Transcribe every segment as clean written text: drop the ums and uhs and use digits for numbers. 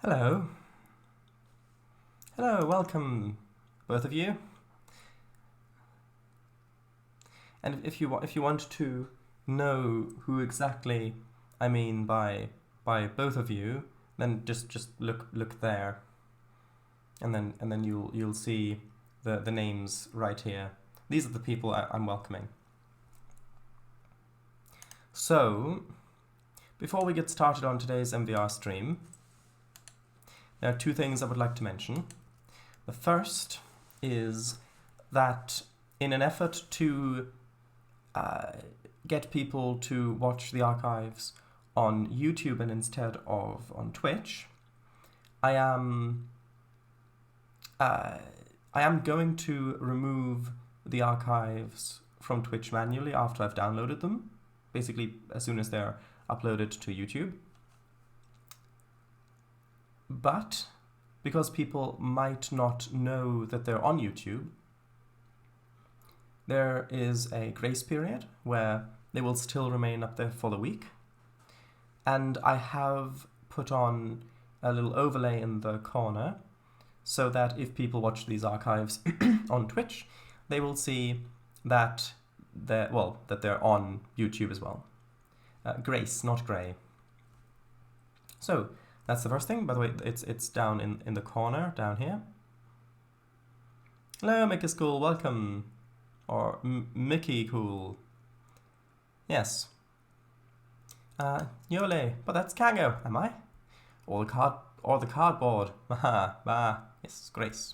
Hello. Hello, welcome, both of you. And if you want to know who exactly I mean by both of you, then just look there, and then you'll see the names right here. These are the people I'm welcoming. So, before we get started on today's MVR stream, there are two things I would like to mention. The first is that in an effort to get people to watch the archives on YouTube and instead of on Twitch, I am going to remove the archives from Twitch manually after I've downloaded them, basically as soon as they're uploaded to YouTube. But because people might not know that they're on YouTube, there is a grace period where they will still remain up there for the week. And I have put on a little overlay in the corner so that if people watch these archives on Twitch, they will see that they're on YouTube as well. Grace, not grey. So that's the first thing. By the way, it's down in the corner, down here. Hello, Mickey School, welcome. Or Mickey Cool. Yes. Yole, but that's Kango, am I? Or the cardboard. Haha, bah. Yes, Grace.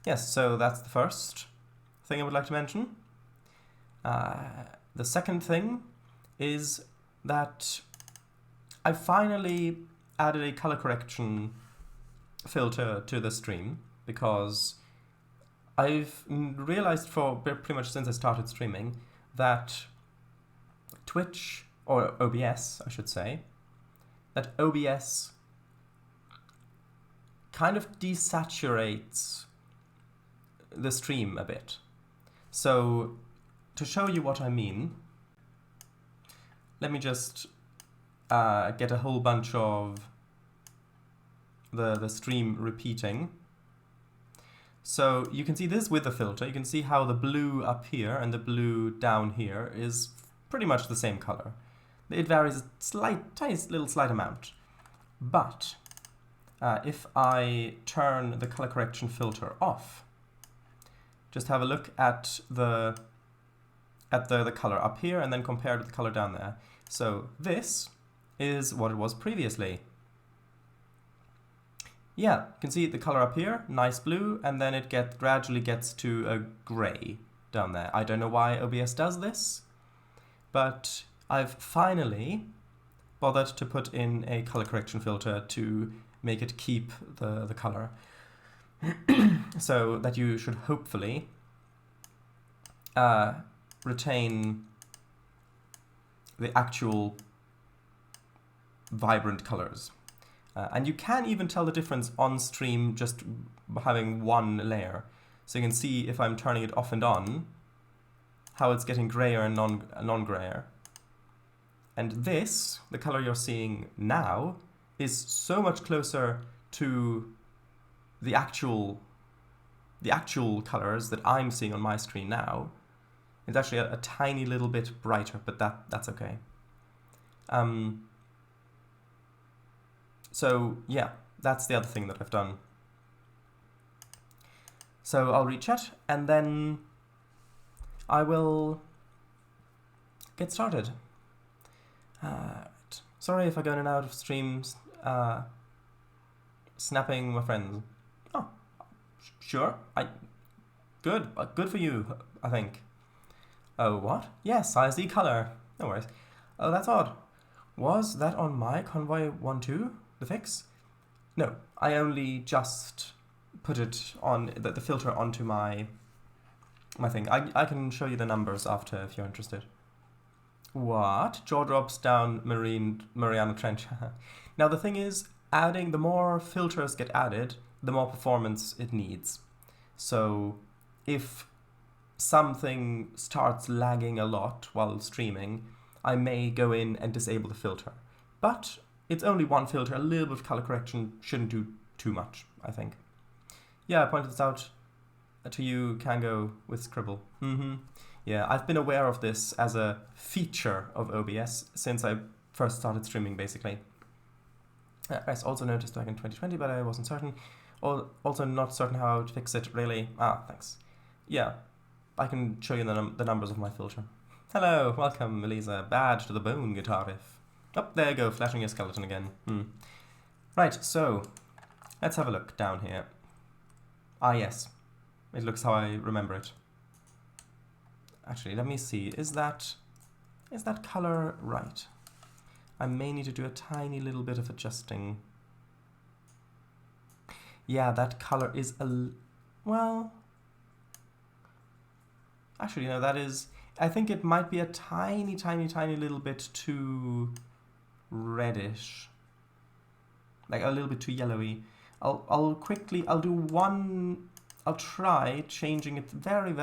Yes, so that's the first thing I would like to mention. The second thing is that I finally added a color correction filter to the stream because I've realized for pretty much since I started streaming that Twitch, or OBS I should say, that OBS kind of desaturates the stream a bit. So to show you what I mean, let me just get a whole bunch of the stream repeating. So you can see this with the filter. You can see how the blue up here and the blue down here is pretty much the same color. It varies a tiny little slight amount. But if I turn the color correction filter off, just have a look at the color up here and then compare it with the color down there. So this is what it was previously. Yeah, you can see the color up here, nice blue, and then it gradually gets to a gray down there. I don't know why OBS does this, but I've finally bothered to put in a color correction filter to make it keep the color. So that you should hopefully retain the actual vibrant colors. And you can even tell the difference on stream just having one layer. So you can see if I'm turning it off and on, how it's getting grayer and non-grayer. And this, the color you're seeing now, is so much closer to the actual colors that I'm seeing on my screen now. It's actually a tiny little bit brighter, but that's okay. So yeah, that's the other thing that I've done. So I'll read chat and then I will get started. Sorry if I go in and out of streams, snapping my friends. Oh, sure. Good for you, I think. Oh, what? Yes, I see color. No worries. Oh, that's odd. Was that on my Convoy 1.2? The fix? No, I only just put it on the filter onto my thing. I can show you the numbers after if you're interested. What? Jaw drops down Mariana Trench. Now the thing is, the more filters get added, the more performance it needs. So if something starts lagging a lot while streaming, I may go in and disable the filter. But it's only one filter. A little bit of color correction shouldn't do too much, I think. Yeah, I pointed this out to you, Kango, with Scribble. Yeah, I've been aware of this as a feature of OBS since I first started streaming, basically. I also noticed back in 2020, but I wasn't certain. Also not certain how to fix it, really. Thanks. Yeah, I can show you the numbers of my filter. Hello, welcome, Elisa. Bad to the bone guitar riff. Oh, there you go, flashing your skeleton again. Right, so, let's have a look down here. Yes, it looks how I remember it. Actually, let me see, is that color right? I may need to do a tiny little bit of adjusting. Yeah, that color is well, actually, no, that is, I think it might be a tiny little bit too reddish. Like a little bit too yellowy. I'll try changing it very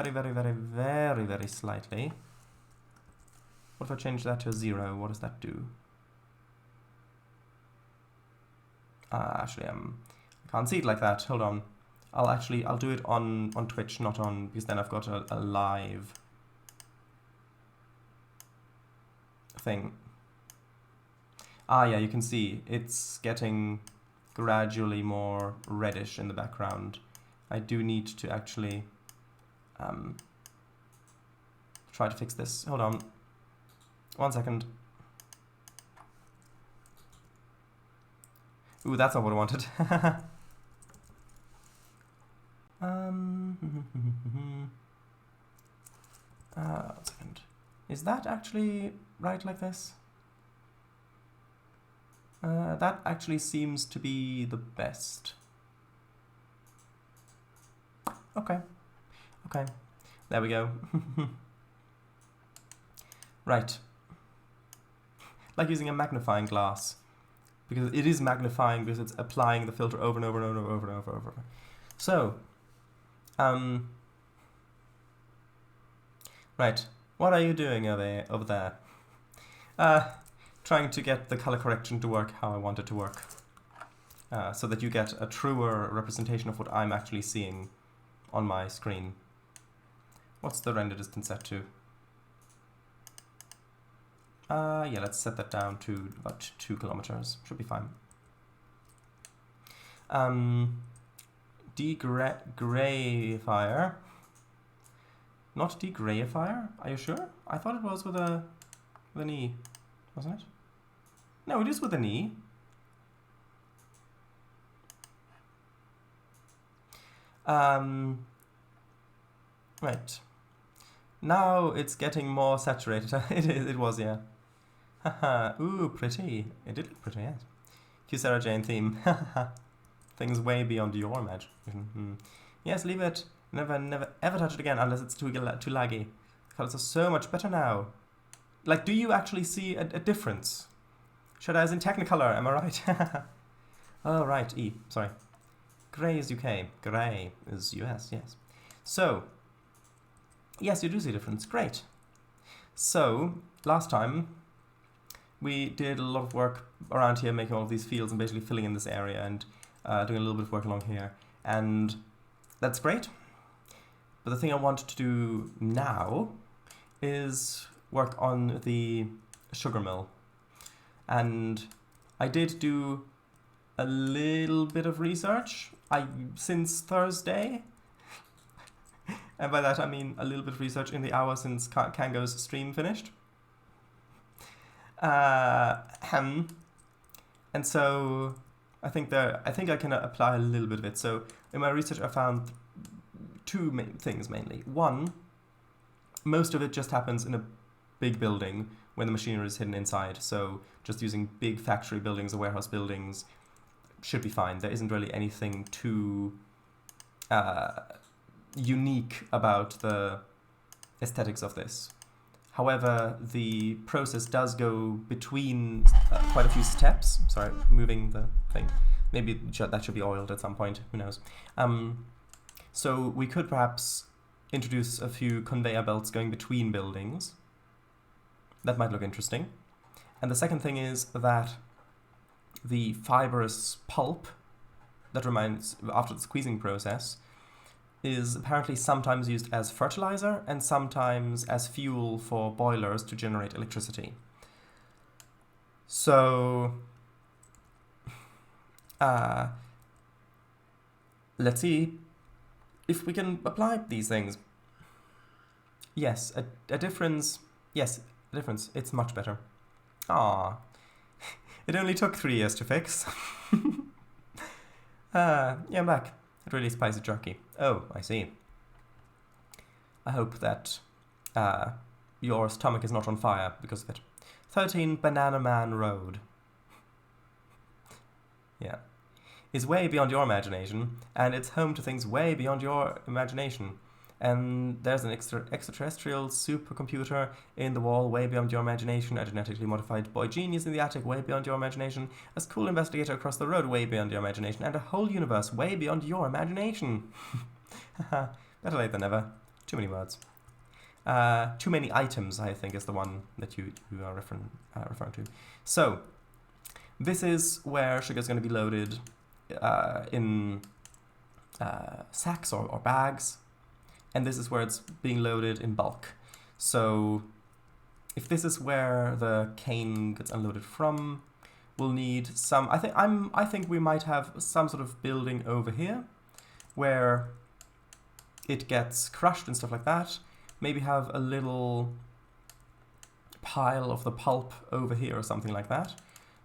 slightly. What if I change that to 0? What does that do? Actually, I can't see it like that. Hold on. I'll do it on Twitch, not on, because then I've got a live thing. Yeah, you can see it's getting gradually more reddish in the background. I do need to actually try to fix this. Hold on. 1 second. Ooh, that's not what I wanted. 1 second. Is that actually right like this? That actually seems to be the best. Okay. There we go. Right. Like using a magnifying glass. Because it is magnifying because it's applying the filter over and over. So, right. What are you doing over there? Trying to get the color correction to work how I want it to work. So that you get a truer representation of what I'm actually seeing on my screen. What's the render distance set to? Yeah, let's set that down to about 2 kilometers. Should be fine. Degrayifier. Not degrayifier? Are you sure? I thought it was with an E, wasn't it? No, it is with an E. Right. Now it's getting more saturated. It was, yeah. Haha, ooh, pretty. It did look pretty, yes. Cue Sarah Jane theme. Things way beyond your imagination. Yes, leave it. Never ever touch it again unless it's too laggy. Colors are so much better now. Like, do you actually see a difference? Should I as in Technicolor, am I right? Oh, right, E, sorry. Grey is UK, grey is US, yes. So, yes, you do see a difference, great. So, last time, we did a lot of work around here making all of these fields and basically filling in this area and doing a little bit of work along here. And that's great. But the thing I want to do now is work on the sugar mill. And I did do a little bit of research since Thursday. And by that I mean a little bit of research in the hour since Kango's stream finished. And so I think I can apply a little bit of it. So in my research I found two things mainly. One, most of it just happens in a big building when the machinery is hidden inside. So just using big factory buildings or warehouse buildings should be fine. There isn't really anything too unique about the aesthetics of this. However, the process does go between quite a few steps. Sorry, moving the thing. Maybe that should be oiled at some point, who knows. So we could perhaps introduce a few conveyor belts going between buildings. That might look interesting. And the second thing is that the fibrous pulp that remains after the squeezing process is apparently sometimes used as fertilizer and sometimes as fuel for boilers to generate electricity. So let's see if we can apply these things. Yes, a difference. Yes, a difference. It's much better. Ah, it only took 3 years to fix. Yeah, I'm back. Really spicy jerky. Oh, I see. I hope that your stomach is not on fire because of it. 13 Banana Man Road. Yeah. Is way beyond your imagination, and it's home to things way beyond your imagination. And there's an extraterrestrial supercomputer in the wall way beyond your imagination, a genetically modified boy genius in the attic way beyond your imagination, a school investigator across the road way beyond your imagination, and a whole universe way beyond your imagination. Better late than never. Too many words. Too many items, I think, is the one that you are referring to. So, this is where sugar is going to be loaded in sacks or bags. And this is where it's being loaded in bulk. So if this is where the cane gets unloaded from, we'll need some. I think we might have some sort of building over here where it gets crushed and stuff like that. Maybe have a little pile of the pulp over here or something like that.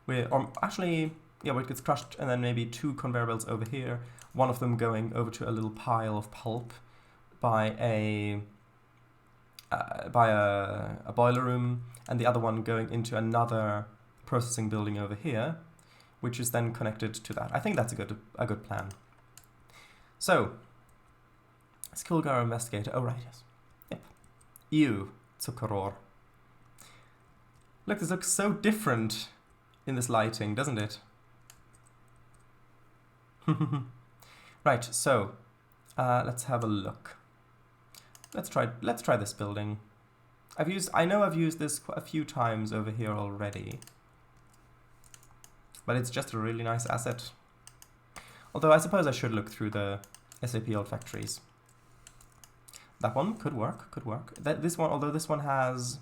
Where it gets crushed, and then maybe 2 conveyor belts over here. One of them going over to a little pile of pulp by a boiler room, and the other one going into another processing building over here, which is then connected to that. I think that's a good plan. So, Skilgar investigator. Oh right, yes. Yep. Ew, Zuckerrohr. Look, this looks so different in this lighting, doesn't it? Right. So, let's have a look. Let's try this building. I know I've used this a few times over here already, but it's just a really nice asset. Although I suppose I should look through the SAP old factories. That one could work. This one, although this one has,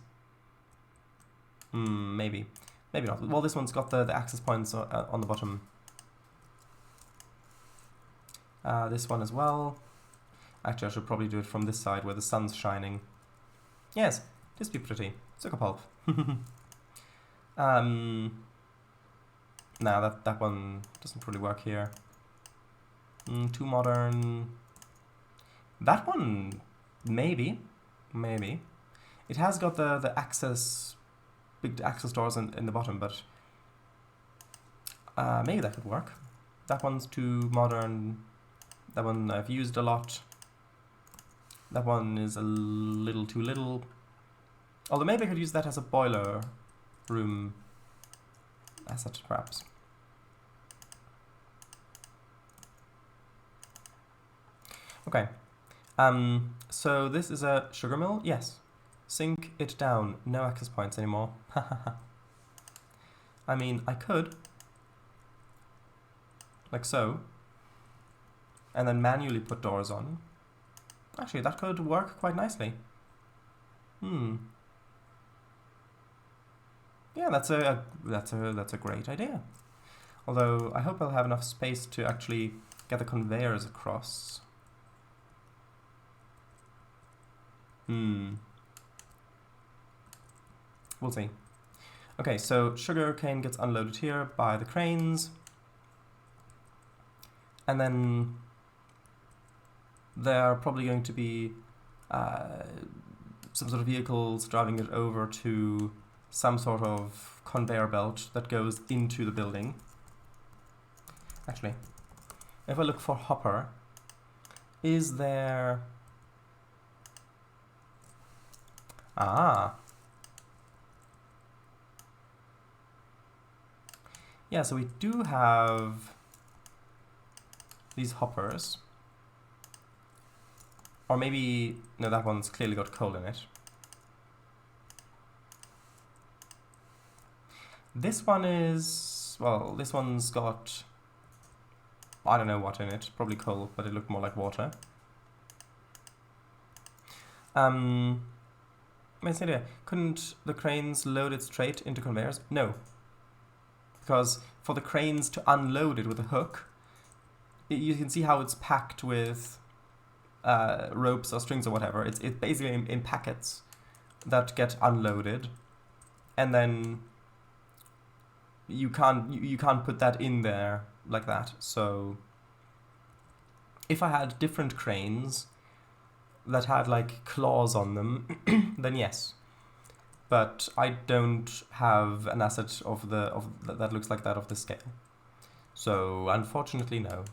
maybe not. Well, this one's got the access points on the bottom. This one as well. Actually, I should probably do it from this side where the sun's shining. Yes, this be pretty. Zucker pulp. No, that one doesn't really work here. Too modern. That one, maybe. It has got the big access doors in the bottom, but maybe that could work. That one's too modern. That one I've used a lot. That one is a little too little. Although maybe I could use that as a boiler room asset, perhaps. Okay. So this is a sugar mill? Yes. Sink it down. No access points anymore. I mean, I could. Like so. And then manually put doors on. Actually, that could work quite nicely. Yeah, that's a great idea. Although I hope I'll have enough space to actually get the conveyors across. We'll see. Okay, so sugar cane gets unloaded here by the cranes. And then there are probably going to be some sort of vehicles driving it over to some sort of conveyor belt that goes into the building. Actually, if I look for hopper, is there... Yeah, so we do have these hoppers. Or maybe, no, that one's clearly got coal in it. This one is well, this one's got, I don't know what in it, probably coal, but it looked more like water. Couldn't the cranes load it straight into conveyors? No. Because for the cranes to unload it with a hook, you can see how it's packed with ropes or strings or whatever. It's basically in packets that get unloaded, and then you can't put that in there like that. So if I had different cranes that had like claws on them, then yes. But I don't have an asset that looks like that of the scale. So unfortunately, no.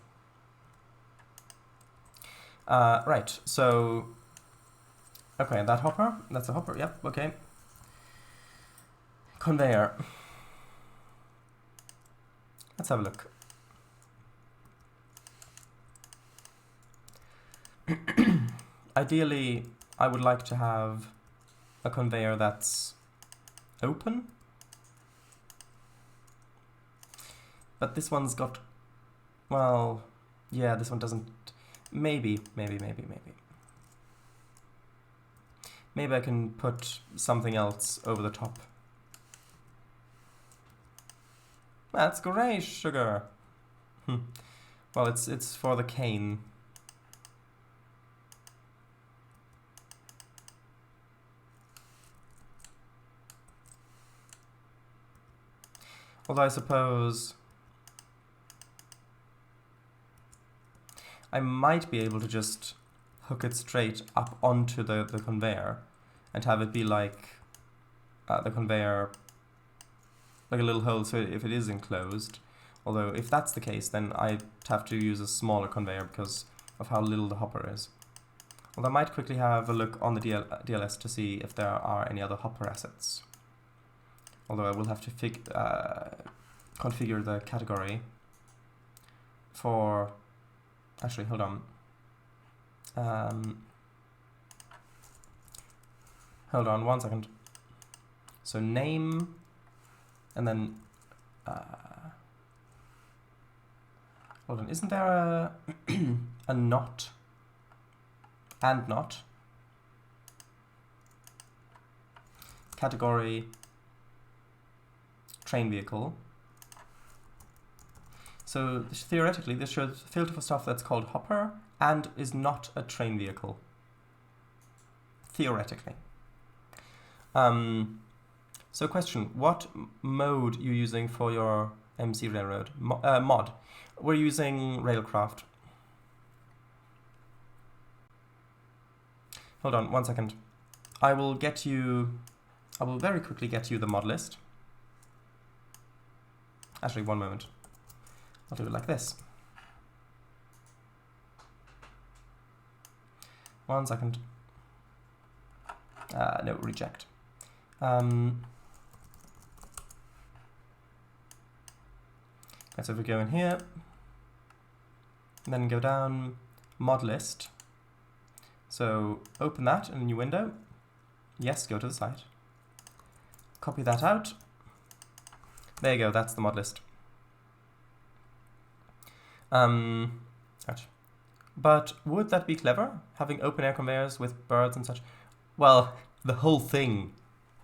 Right. So okay, that's a hopper. Yep. Okay. Conveyor. Let's have a look. Ideally, I would like to have a conveyor that's open. But this one's got, well, yeah, this one doesn't, maybe. Maybe I can put something else over the top. That's great, sugar. Well, it's for the cane. Although I suppose I might be able to just hook it straight up onto the conveyor and have it be like the conveyor, like a little hole, so if it is enclosed. Although if that's the case, then I'd have to use a smaller conveyor because of how little the hopper is. Although I might quickly have a look on the DLS to see if there are any other hopper assets. Although I will have to configure the category for... Actually, hold on. Hold on 1 second. So name, and then... hold on, isn't there a, a not? And not? Category... train vehicle. So theoretically this should filter for stuff that's called hopper and is not a train vehicle. Theoretically. So question, what mode you using for your MC Railroad? Mod. We're using Railcraft. Hold on 1 second. I will very quickly get you the mod list. Actually, 1 moment. I'll do it like this. 1 second. No, reject. Right, so if we go in here, and then go down, mod list. So open that in a new window. Yes, go to the site. Copy that out. There you go, that's the mod list. But would that be clever, having open air conveyors with birds and such? Well, the whole thing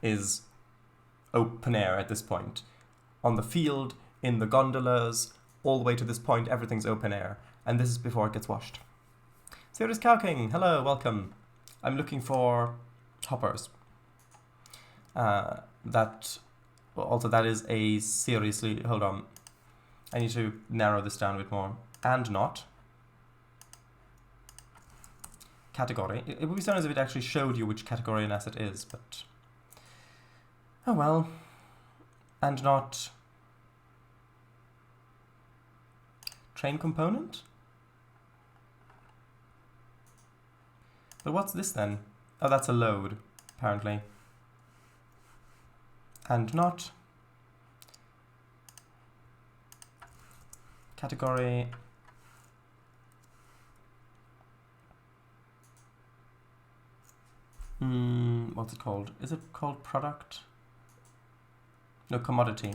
is open air at this point. On the field, in the gondolas, all the way to this point, everything's open air. And this is before it gets washed. Serious Cow King, hello, welcome. I'm looking for hoppers. That is a seriously, hold on. I need to narrow this down a bit more. And not. Category. It would be so nice if it actually showed you which category an asset is, but... oh well. And not... train component? But what's this then? Oh, that's a load, apparently. And not... category... what's it called? Is it called product? No, commodity.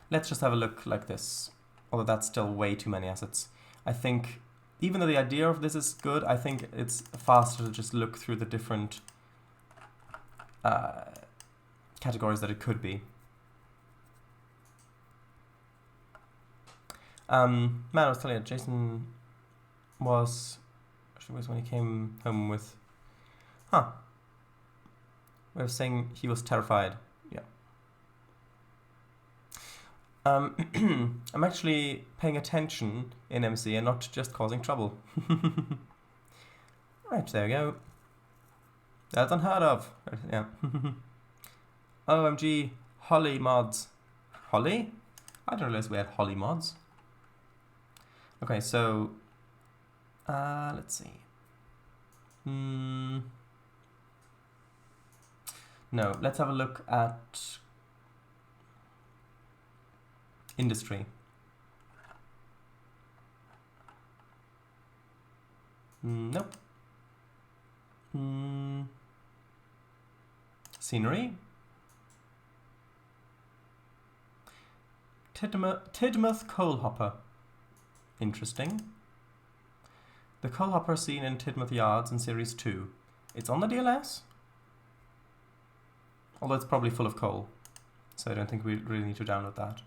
let's just have a look like this. Although that's still way too many assets. I think, even though the idea of this is good, I think it's faster to just look through the different categories that it could be. Man, I was telling you, Jason was when he came home with, way of saying he was terrified. Yeah. I'm actually paying attention in MC and not just causing trouble. Right, there we go. That's unheard of. Yeah. OMG, Holly mods. Holly? I didn't realize we had Holly mods. Okay, so let's see. No, let's have a look at industry. Nope. Scenery. Tidmouth coal hopper. Interesting. The coal hopper seen in Tidmouth Yards in Series 2. It's on the DLS? Although it's probably full of coal, so I don't think we really need to download that.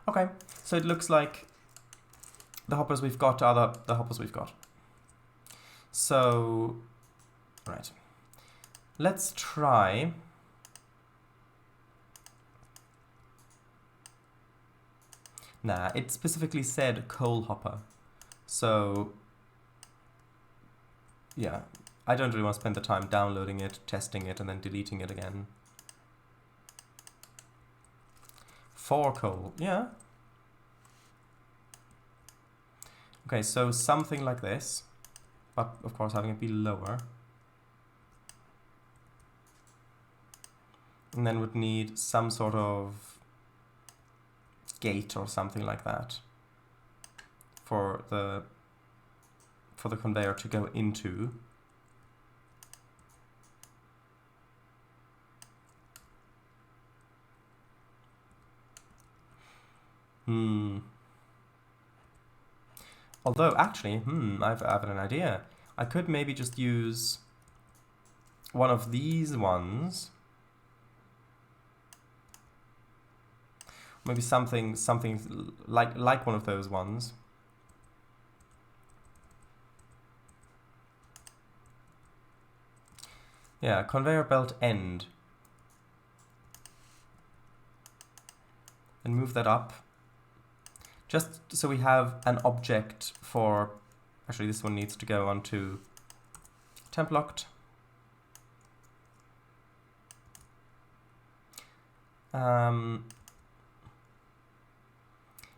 Okay, so it looks like the hoppers we've got are the hoppers we've got. So, right. Let's try... Nah, it specifically said coal hopper. So, yeah, I don't really want to spend the time downloading it, testing it, and then deleting it again. For coal, yeah. Okay, so something like this, but of course having it be lower. And then would need some sort of gate or something like that for the conveyor to go into. Although actually, I've an idea. I could maybe just use one of these ones. Maybe something like one of those ones. Yeah, conveyor belt end. And move that up. Just so we have an object for... Actually, this one needs to go onto temp locked.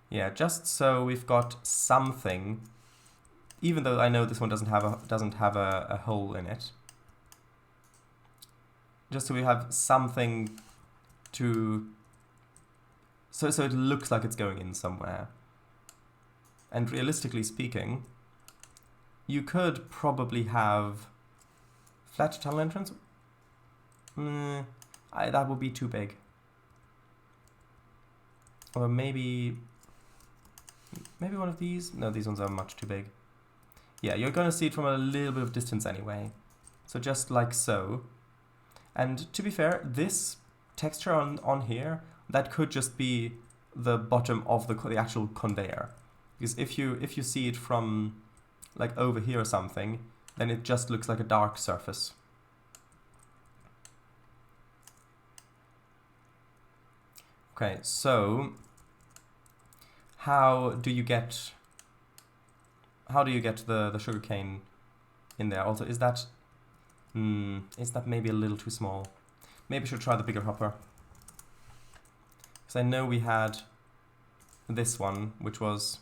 Yeah, just so we've got something, even though I know this one doesn't have a hole in it. Just so we have something to, so it looks like it's going in somewhere. And realistically speaking, you could probably have flat tunnel entrance. That would be too big. Or maybe one of these? No, these ones are much too big. Yeah, you're going to see it from a little bit of distance anyway. So just like so. And to be fair, this texture on here, that could just be the bottom of the actual conveyor. Because if you see it from like over here or something, then it just looks like a dark surface. Okay, so how do you get the sugarcane in there? Also, is that maybe a little too small? Maybe I should try the bigger hopper. Because I know we had this one, which was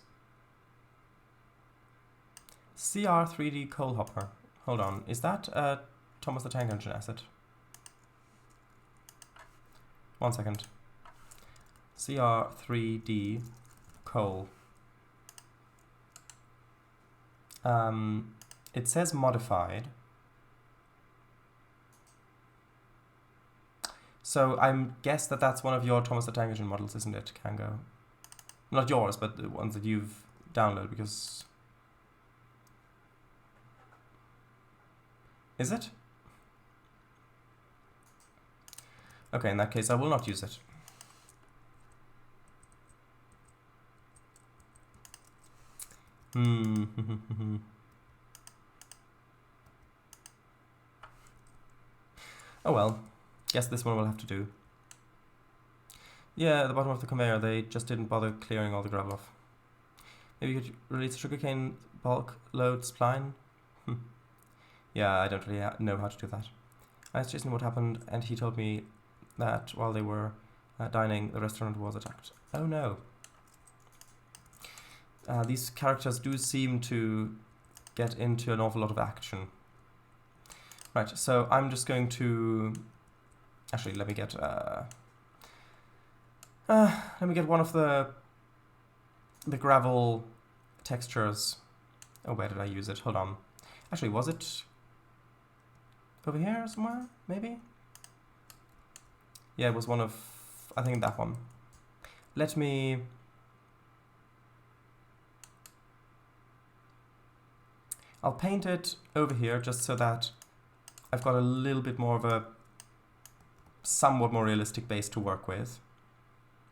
CR3D coal hopper. Hold on, is that a Thomas the Tank Engine asset? 1 second. CR3D coal. It says modified. So I guess that's one of your Thomas the Tank Engine models, isn't it, Kango? Not yours, but the ones that you've downloaded, because... Is it? Okay, in that case, I will not use it. Oh well, guess this one will have to do. Yeah, at the bottom of the conveyor, they just didn't bother clearing all the gravel off. Maybe you could release sugarcane bulk load spline? Yeah, I don't really know how to do that. I asked Jason what happened, and he told me that while they were dining, the restaurant was attacked. Oh no. These characters do seem to get into an awful lot of action. Right, so I'm just going to... Actually, let me get one of the gravel textures. Oh, where did I use it? Hold on. Actually, was it over here somewhere? Maybe? Yeah, it was one of... I think that one. Let me... I'll paint it over here just so that I've got a little bit more of a somewhat more realistic base to work with.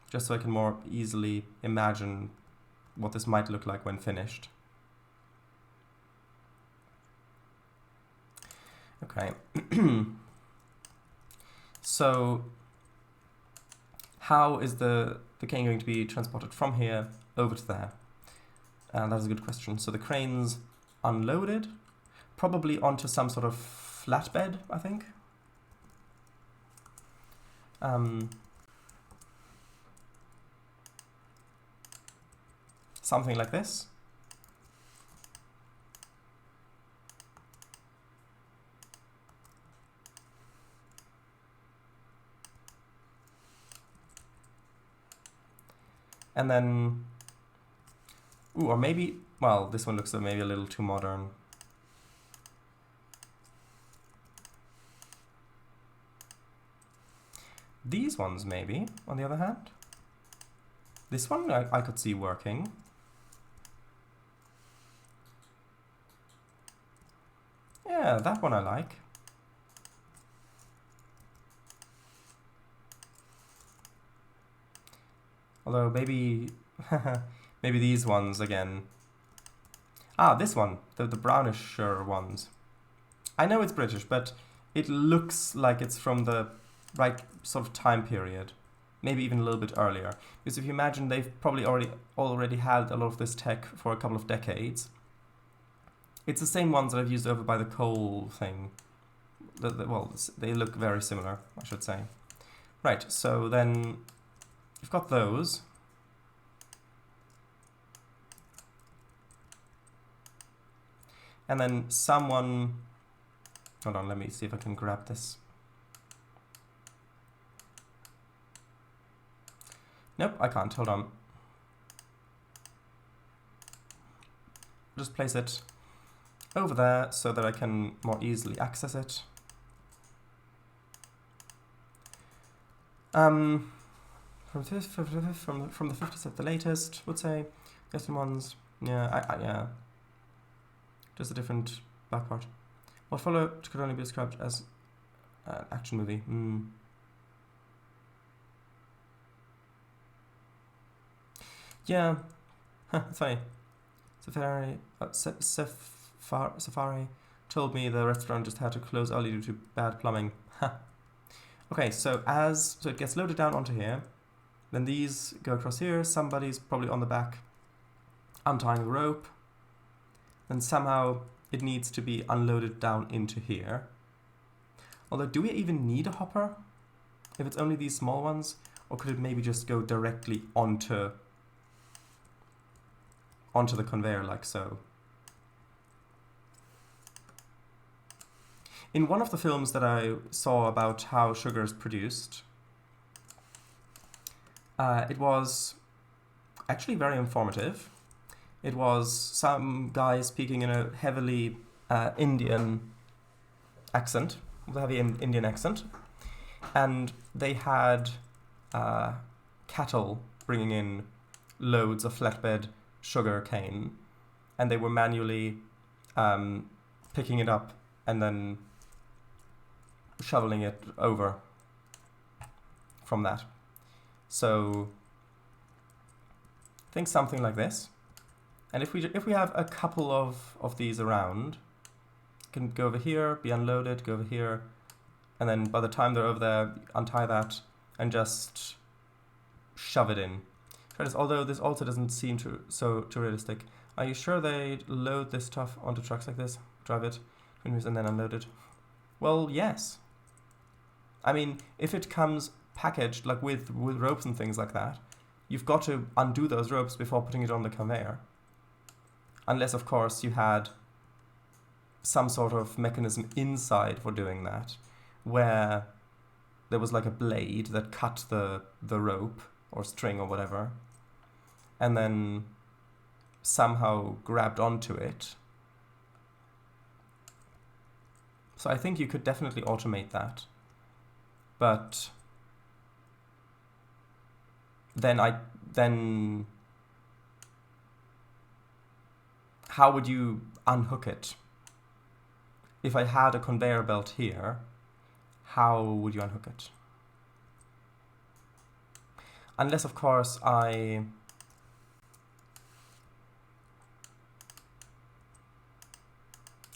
Just so I can more easily imagine what this might look like when finished. Okay. So, how is the cane going to be transported from here over to there? That is a good question. So the crane's unloaded, probably onto some sort of flatbed, I think. Something like this. And then, ooh, or maybe, well, this one looks maybe a little too modern. These ones maybe, on the other hand. This one I could see working. Yeah, that one I like. Although maybe maybe these ones again. Ah, this one, the brownisher ones. I know it's British, but it looks like it's from the right sort of time period. Maybe even a little bit earlier. Because if you imagine, they've probably already had a lot of this tech for a couple of decades. It's the same ones that I've used over by the coal thing. Well, they look very similar, I should say. Right, so then you've got those. And then someone... Hold on, let me see if I can grab this. Nope, I can't. Hold on. Just place it over there so that I can more easily access it. From the 50s at the latest, would say. Western ones, yeah, yeah. Just a different back part. What followed could only be described as an action movie. Yeah, it's funny. Safari told me the restaurant just had to close early due to bad plumbing. Okay, so it gets loaded down onto here, then these go across here. Somebody's probably on the back untying the rope. Then somehow it needs to be unloaded down into here. Although, do we even need a hopper if it's only these small ones, or could it maybe just go directly onto the conveyor like so? In one of the films that I saw about how sugar is produced, it was actually very informative. It was some guy speaking in a heavily Indian accent, with a heavy Indian accent, and they had cattle bringing in loads of flatbed sugar cane, and they were manually picking it up and then shoveling it over from that. So think something like this. And if we have a couple of these around, can go over here, be unloaded, go over here, and then by the time they're over there, untie that and just shove it in. Although this also doesn't seem too realistic. Are you sure they load this stuff onto trucks like this, drive it, and then unload it? Well, yes. I mean, if it comes packaged like with ropes and things like that, you've got to undo those ropes before putting it on the conveyor. Unless, of course, you had some sort of mechanism inside for doing that, where there was like a blade that cut the rope or string or whatever, and then somehow grabbed onto it. So I think you could definitely automate that. But then how would you unhook it? If I had a conveyor belt here, how would you unhook it? Unless, of course, come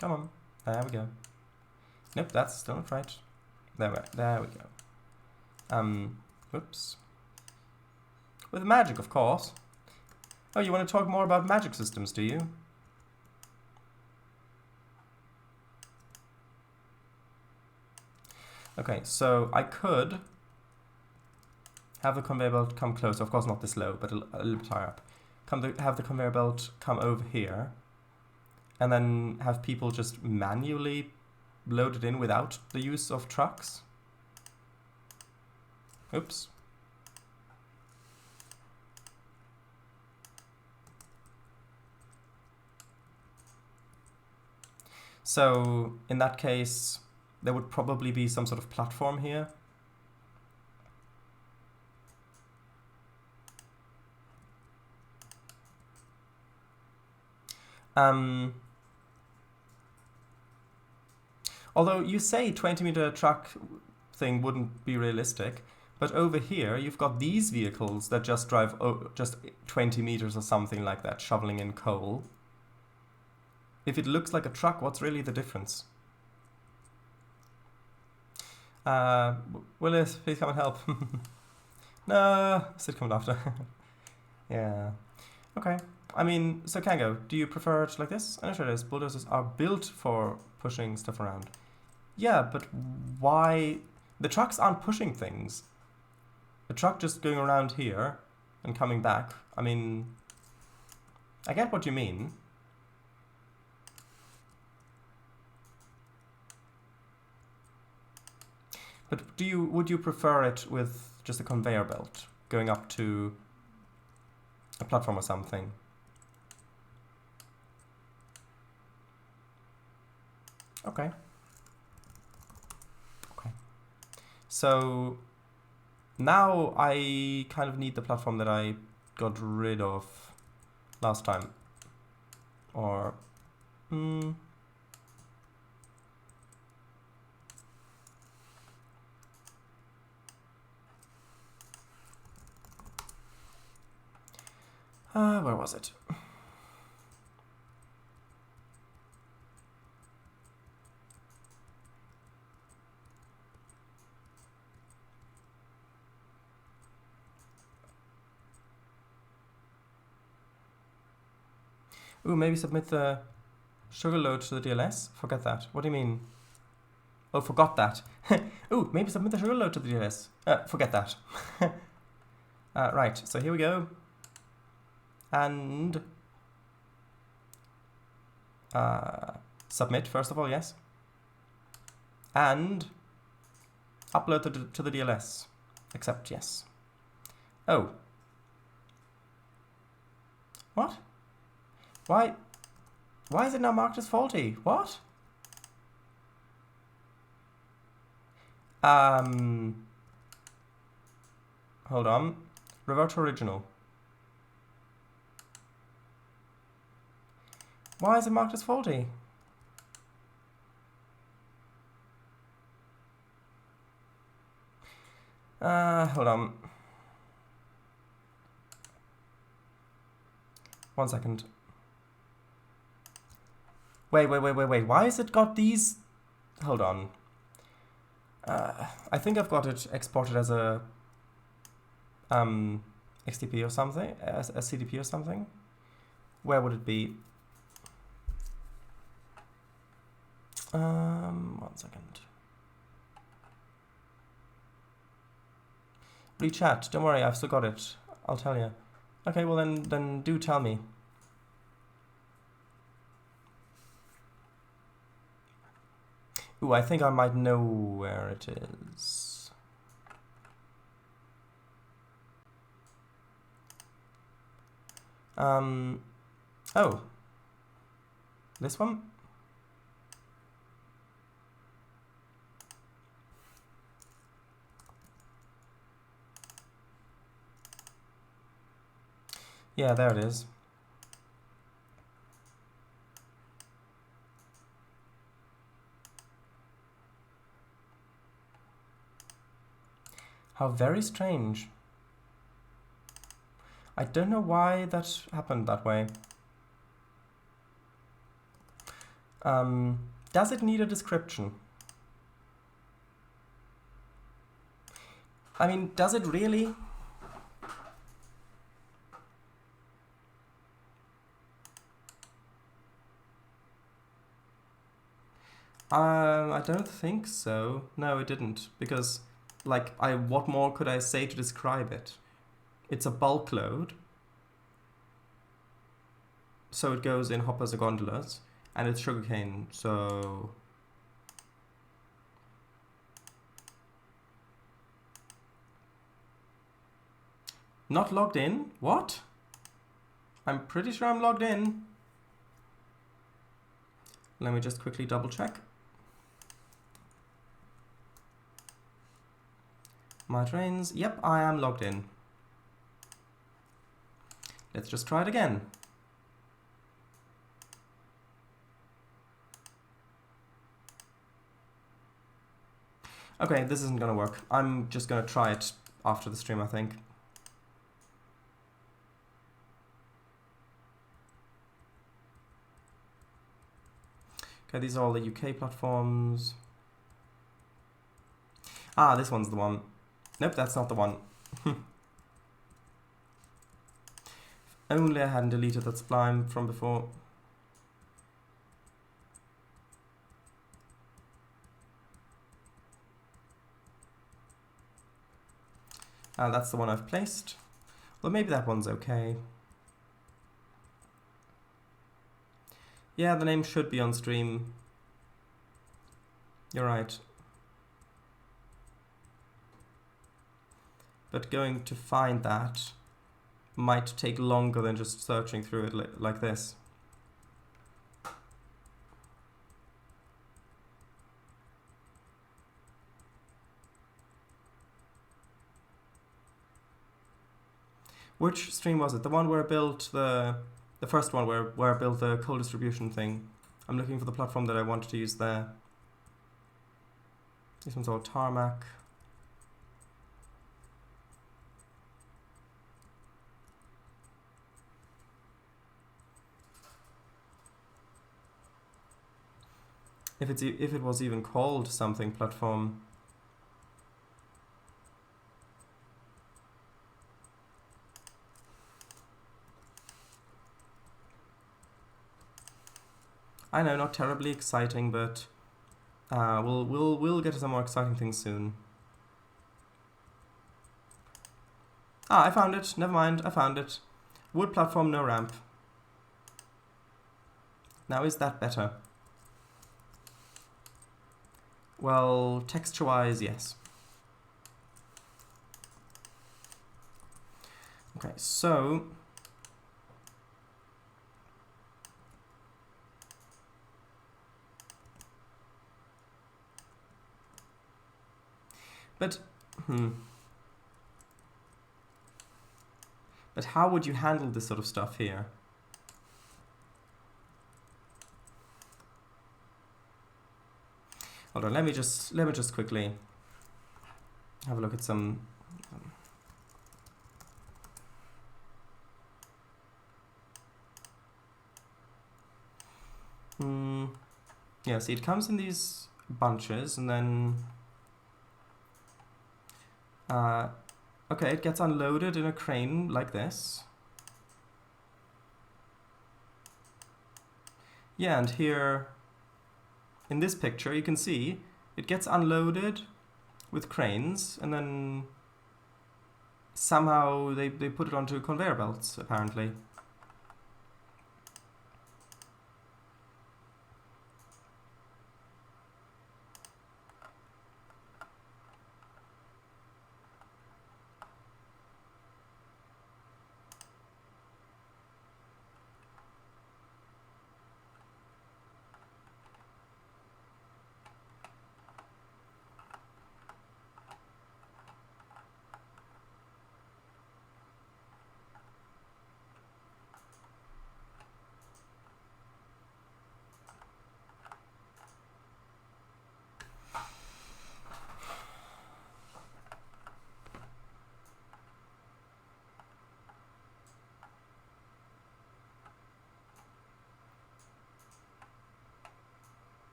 on, there we go. Nope, that's still not right. There we go. Whoops. With magic, of course. Oh, you want to talk more about magic systems, do you? Okay, so I could have the conveyor belt come close. Of course, not this low, but a little bit higher up. Have the conveyor belt come over here, and then have people just manually load it in without the use of trucks. Oops. So in that case, there would probably be some sort of platform here. Although you say 20-meter truck thing wouldn't be realistic, but over here you've got these vehicles that just drive just 20 meters or something like that, shoveling in coal. If it looks like a truck, what's really the difference? Willis, please come and help. No, Sid coming after. Yeah. Okay. I mean, so Kango, do you prefer it like this? I'm sure it is. Bulldozers are built for pushing stuff around. Yeah, but why? The trucks aren't pushing things. The truck just going around here and coming back. I mean, I get what you mean. But would you prefer it with just a conveyor belt going up to a platform or something? Okay. Okay. So now I kind of need the platform that I got rid of last time. Or where was it? Ooh, maybe submit the sugar load to the DLS? Forget that. What do you mean? Oh, forgot that. Ooh, maybe submit the sugar load to the DLS. Forget that. Right, so here we go. And submit, first of all, yes. And upload to the DLS. Accept, yes. Oh. What? Why is it now marked as faulty? What? hold on. Revert to original. Why is it marked as faulty? Hold on. 1 second. Wait. Why has it got these? Hold on. I think I've got it exported as a XTP or something, as a CDP or something. Where would it be? 1 second. Rechat. Don't worry, I've still got it. I'll tell you. Okay, well then do tell me. Ooh, I think I might know where it is. Oh. This one? Yeah, there it is. How very strange. I don't know why that happened that way. Does it need a description? I mean, does it really? I don't think so. No, it didn't. Because, like, what more could I say to describe it? It's a bulk load. So it goes in hoppers or gondolas. And it's sugarcane, so... Not logged in? What? I'm pretty sure I'm logged in. Let me just quickly double check. My Trainz. Yep, I am logged in. Let's just try it again. Okay, this isn't gonna work. I'm just gonna try it after the stream, I think. Okay, these are all the UK platforms. Ah, this one's the one. Nope, that's not the one. Only I hadn't deleted that spline from before. That's the one I've placed. Well, maybe that one's okay. Yeah, the name should be on stream. You're right. But going to find that might take longer than just searching through it like this. Which stream was it? The one where I built the first one where I built the cold distribution thing. I'm looking for the platform that I wanted to use there. This one's all tarmac. If it was even called something platform. I know, not terribly exciting, but we'll get to some more exciting things soon. Ah, I found it. Never mind, I found it. Wood platform, no ramp. Now, is that better? Well, texture-wise, yes. Okay, so... But, But how would you handle this sort of stuff here? Hold on, let me just quickly have a look at some. Yeah, see, it comes in these bunches, and then okay, it gets unloaded in a crane like this. Yeah, and here in this picture you can see it gets unloaded with cranes, and then somehow they put it onto conveyor belts, apparently.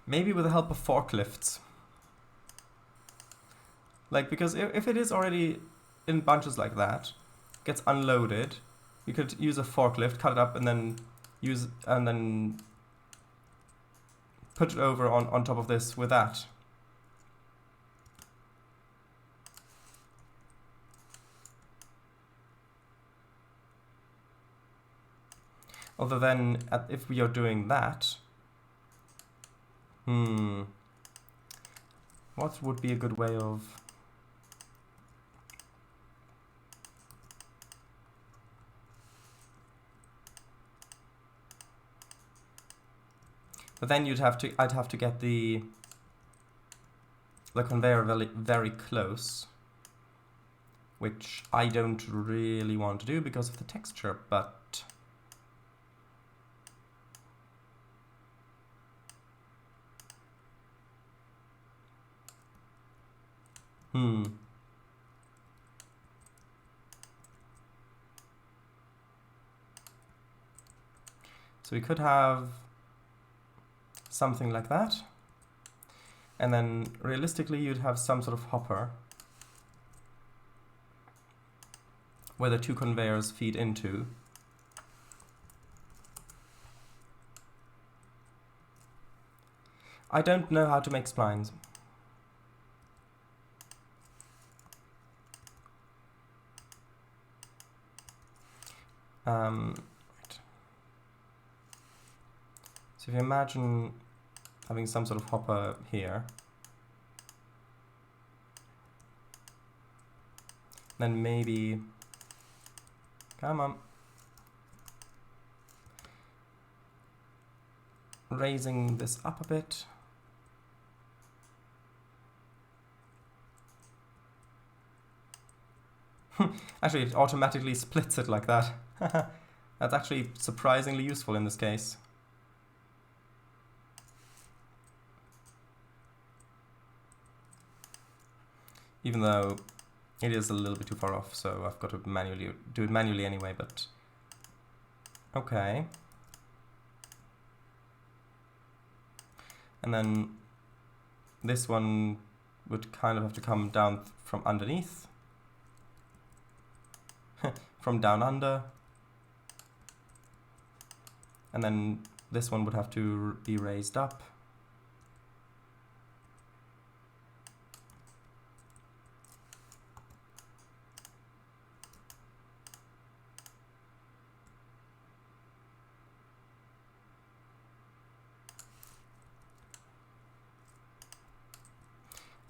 Maybe with the help of forklifts. Like, because if it is already in bunches like that, gets unloaded, you could use a forklift, cut it up, and then put it over on top of this with that. Although then, if we are doing that, what would be a good way of... But then I'd have to get the conveyor very, very close, which I don't really want to do because of the texture, but... So we could have something like that, and then realistically you'd have some sort of hopper where the two conveyors feed into. I don't know how to make splines. Right. So if you imagine having some sort of hopper here, then maybe, come on, raising this up a bit. Actually, it automatically splits it like that. That's actually surprisingly useful in this case. Even though it is a little bit too far off, so I've got to do it manually anyway, but okay. And then this one would kind of have to come down from underneath. From down under. And then this one would have to be raised up.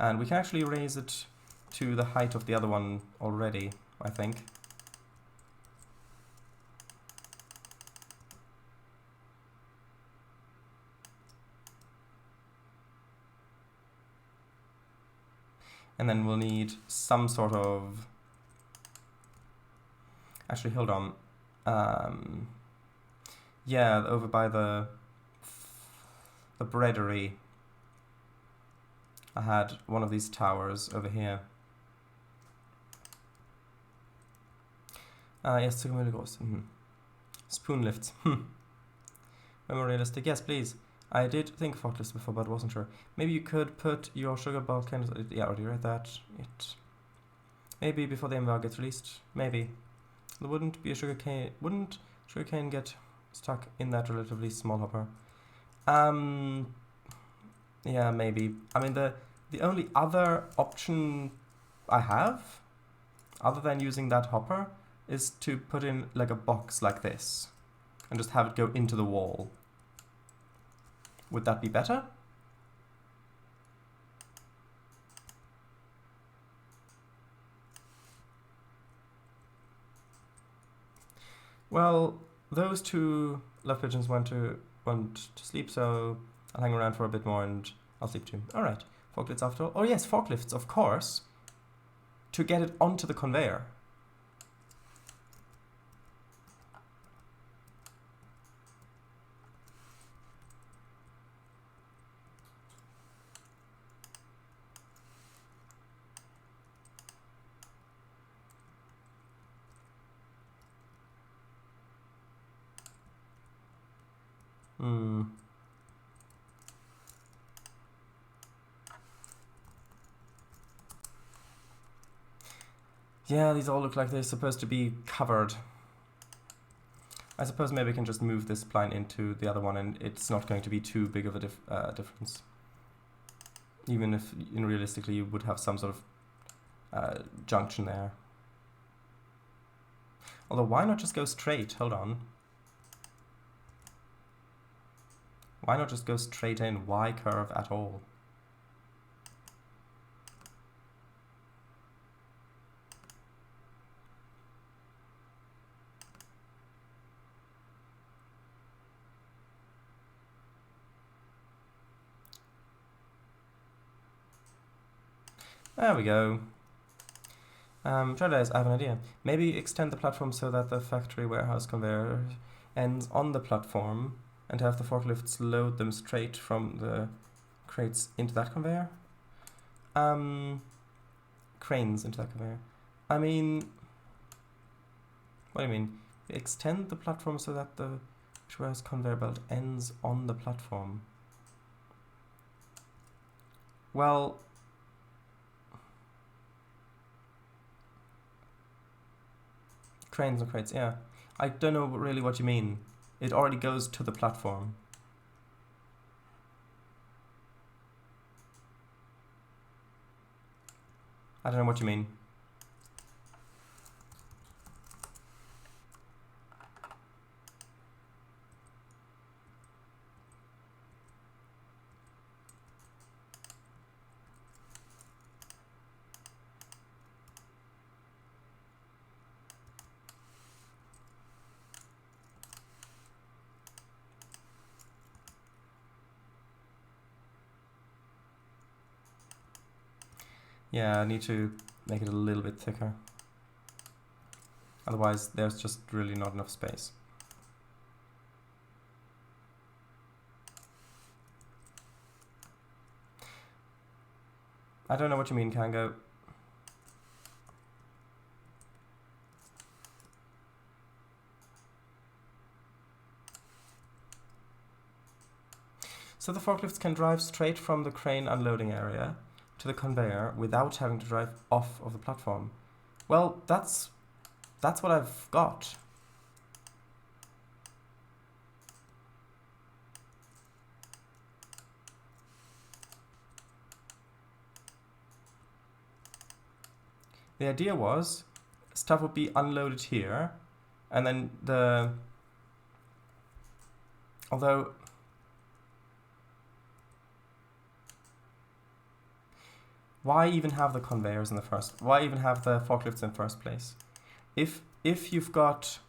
And we can actually raise it to the height of the other one already, I think. And then we'll need some sort of... Actually, hold on. Yeah, over by the breadery. I had one of these towers over here. Yes, spoon lifts. Memorialistic. Yes, please. I did think forklifts before, but wasn't sure. Maybe you could put your sugar bulk candles... Yeah, I already read that. Maybe before the MVR gets released. Maybe. There wouldn't be a sugarcane... Wouldn't sugarcane get stuck in that relatively small hopper? Yeah, maybe. I mean, the only other option I have, other than using that hopper, is to put in like a box like this and just have it go into the wall. Would that be better? Well, those two love pigeons want to sleep, so I'll hang around for a bit more and I'll sleep too. Alright, forklifts after all. Oh yes, forklifts, of course. To get it onto the conveyor. Yeah, these all look like they're supposed to be covered. I suppose maybe I can just move this spline into the other one and it's not going to be too big of a difference. Even if, realistically, you would have some sort of junction there. Although, why not just go straight? Hold on. Why not just go straight in? Why curve at all? There we go. Trainz, I have an idea. Maybe extend the platform so that the factory warehouse conveyor ends on the platform and have the forklifts load them straight from the crates into that conveyor? Cranes into that conveyor. I mean... What do you mean? Extend the platform so that the warehouse conveyor belt ends on the platform. Well... Cranes and crates, yeah. I don't know really what you mean. It already goes to the platform. I don't know what you mean. Yeah, I need to make it a little bit thicker. Otherwise, there's just really not enough space. I don't know what you mean, Kango. So the forklifts can drive straight from the crane unloading area to the conveyor without having to drive off of the platform. Well, that's what I've got. The idea was stuff would be unloaded here, and then although Why even have the conveyors in the first? Why even have the forklifts in first place? If you've got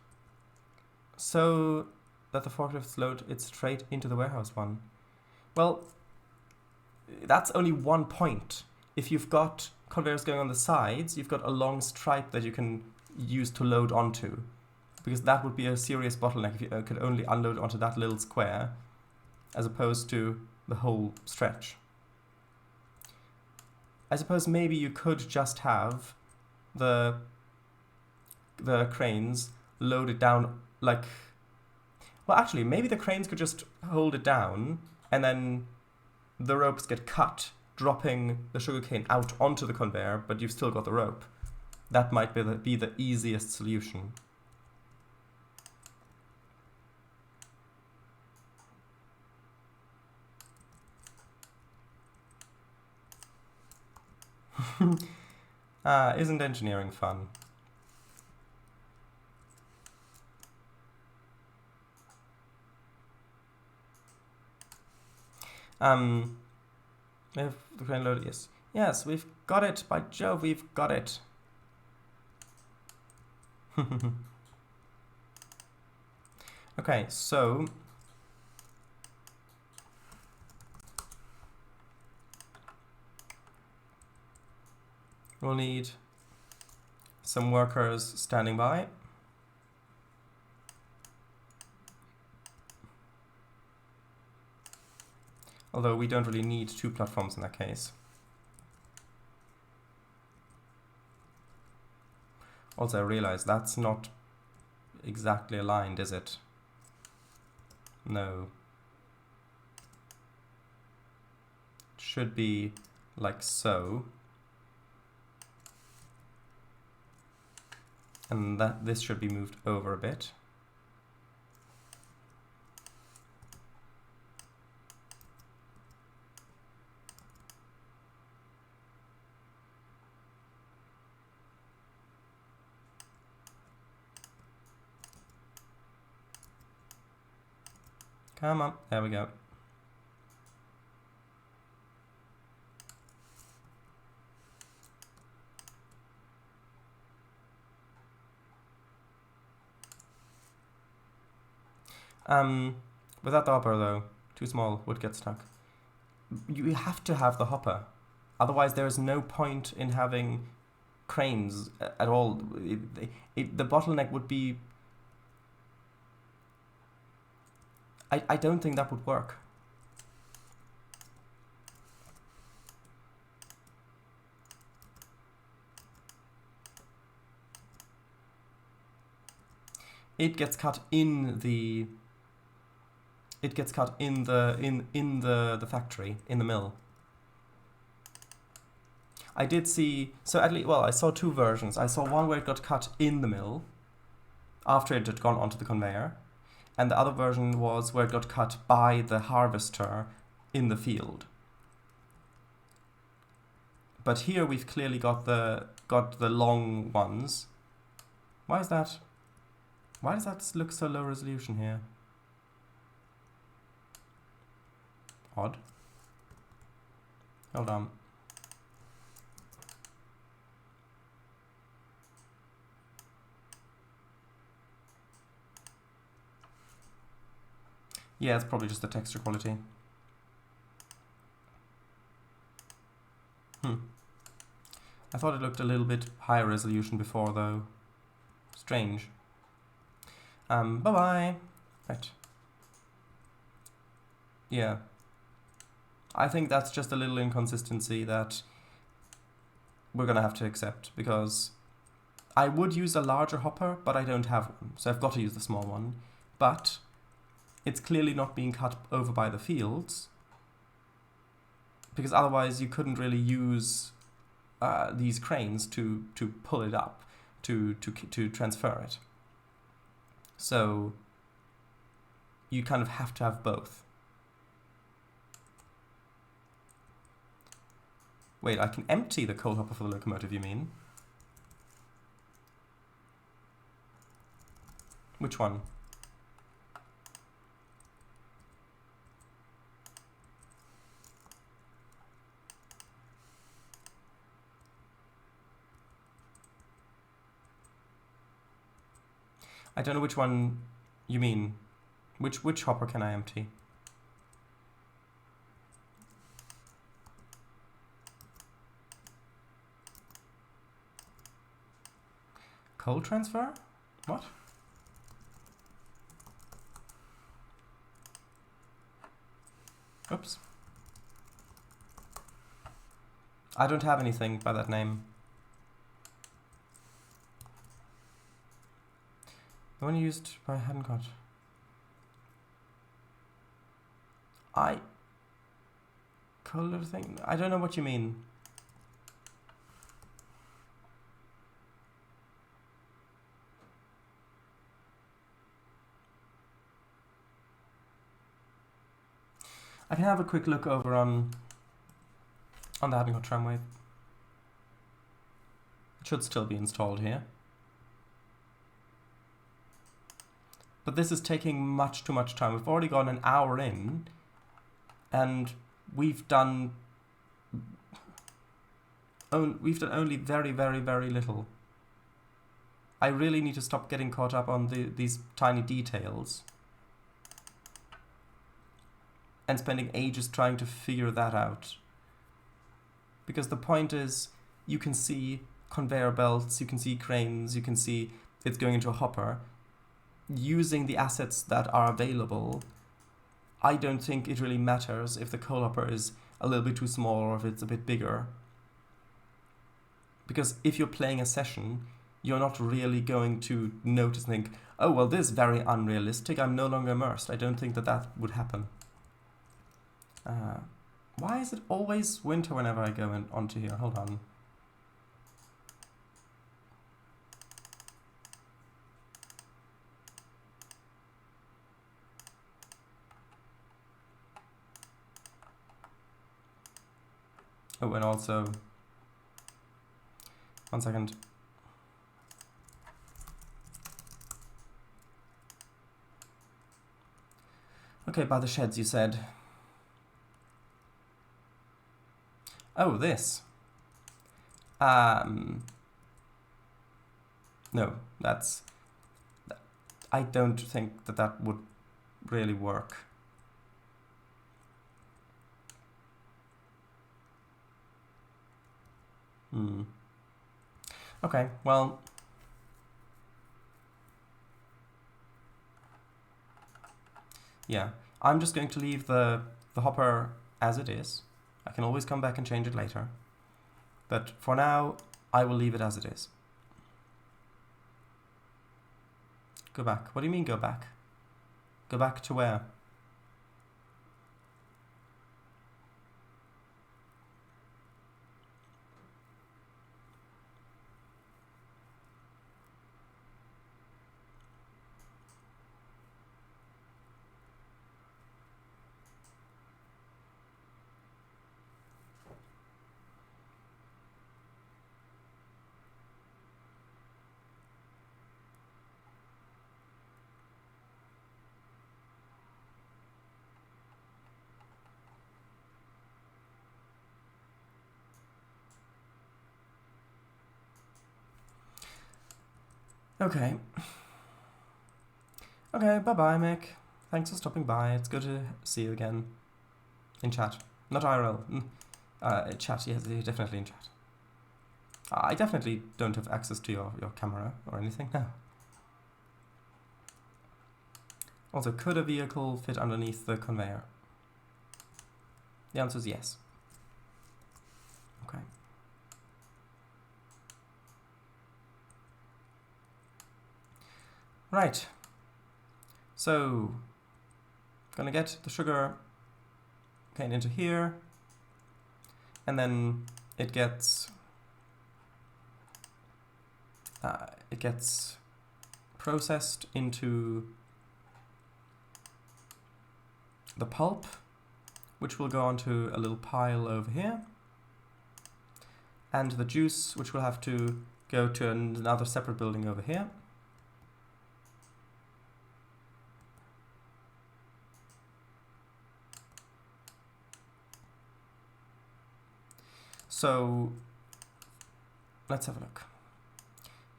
so that the forklifts load it straight into the warehouse one, well, that's only one point. If you've got conveyors going on the sides, you've got a long stripe that you can use to load onto, because that would be a serious bottleneck if you could only unload onto that little square, as opposed to the whole stretch. I suppose maybe you could just have the cranes load it down like... Well, actually, maybe the cranes could just hold it down and then the ropes get cut, dropping the sugarcane out onto the conveyor, but you've still got the rope. That might be the easiest solution. Isn't engineering fun? We have the crane loaded, yes. Yes, we've got it, by Jove, we've got it. Okay, so... we'll need some workers standing by. Although we don't really need 2 platforms in that case. Also, I realize that's not exactly aligned, is it? No. It should be like so. And this should be moved over a bit. Come on, there we go. Without the hopper though, too small, would get stuck. You have to have the hopper, otherwise there is no point in having cranes at all. The bottleneck would be... I don't think that would work. It gets cut in the... It gets cut in the factory, in the mill. I did see... So at least, well, I saw 2 versions. I saw one where it got cut in the mill, after it had gone onto the conveyor. And the other version was where it got cut by the harvester in the field. But here we've clearly got the long ones. Why is that? Why does that look so low resolution here? Odd. Hold on. Yeah, it's probably just the texture quality. I thought it looked a little bit higher resolution before, though. Strange. Bye-bye. Right. Yeah. I think that's just a little inconsistency that we're going to have to accept, because I would use a larger hopper, but I don't have one, so I've got to use the small one. But it's clearly not being cut over by the fields, because otherwise you couldn't really use these cranes to pull it up, to transfer it. So you kind of have to have both. Wait, I can empty the coal hopper for the locomotive, you mean? Which one? I don't know which one you mean. Which hopper can I empty? Coal transfer? What? Oops. I don't have anything by that name. The one used by hadn't got. Color thing? I don't know what you mean. I can have a quick look over on the hadn't got tramway. It should still be installed here. But this is taking much too much time. We've already gone an hour in, and we've done only very, very, very little. I really need to stop getting caught up on these tiny details and spending ages trying to figure that out. Because the point is, you can see conveyor belts, you can see cranes, you can see it's going into a hopper. Using the assets that are available, I don't think it really matters if the coal hopper is a little bit too small or if it's a bit bigger. Because if you're playing a session, you're not really going to notice and think, oh, well, this is very unrealistic, I'm no longer immersed. I don't think that would happen. Why is it always winter whenever I go onto here? Hold on. Oh, and also, one second. Okay, by the sheds you said. Oh, this. No, that's... I don't think that would really work. Okay, well... Yeah, I'm just going to leave the hopper as it is. I can always come back and change it later. But for now, I will leave it as it is. Go back. What do you mean go back? Go back to where? Okay. Okay, bye-bye, Mick. Thanks for stopping by. It's good to see you again. In chat. Not IRL. Chat, yes, definitely in chat. I definitely don't have access to your camera or anything, no. Also, could a vehicle fit underneath the conveyor? The answer is yes. Okay. Right. So, gonna get the sugar cane into here, and then it gets processed into the pulp, which will go onto a little pile over here, and the juice, which will have to go to another separate building over here. So let's have a look.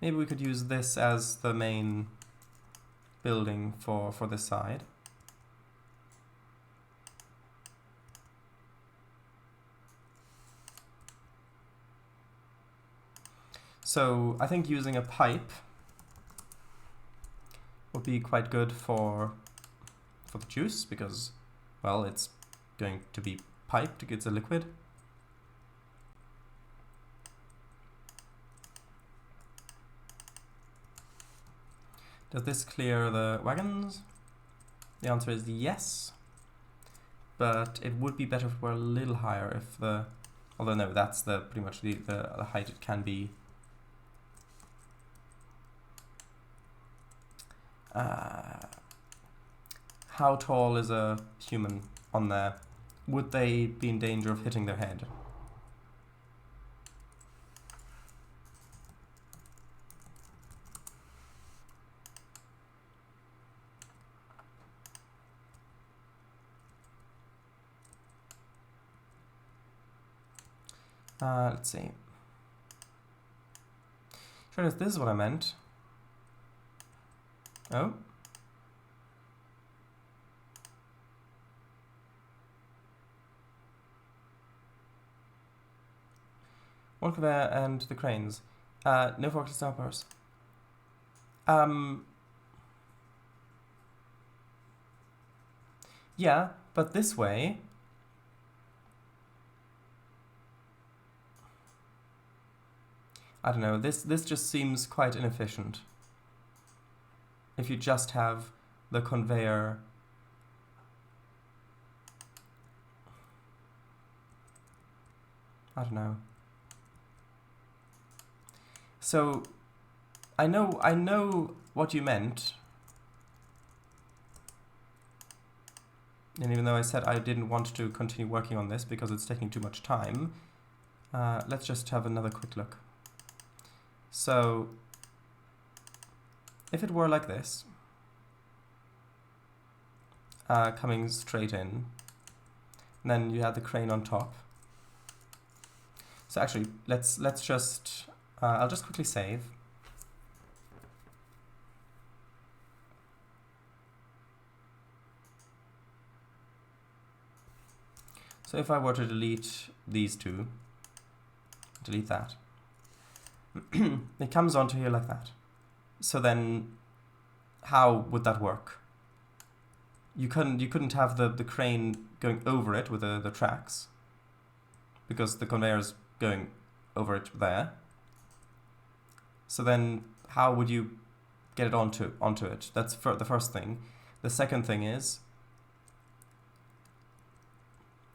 Maybe we could use this as the main building for this side. So I think using a pipe would be quite good for the juice because, well, it's going to be piped, it's a liquid. Does this clear the wagons? The answer is yes, but it would be better if it were a little higher if the, although no, that's the pretty much the height it can be. How tall is a human on there? Would they be in danger of hitting their head? Let's see. Sure, this is what I meant. Oh. One conveyor and the cranes. No forklift stoppers. Yeah, but this way. I don't know, this just seems quite inefficient. If you just have the conveyor I don't know. So I know what you meant. And even though I said I didn't want to continue working on this because it's taking too much time, let's just have another quick look. So if it were like this, coming straight in, and then you had the crane on top. So actually, let's just, I'll just quickly save. So if I were to delete these two, delete that, it comes onto here like that. So then how would that work? You couldn't have the crane going over it with the tracks because the conveyor's going over it there. So then how would you get it onto it? That's the first thing. The second thing is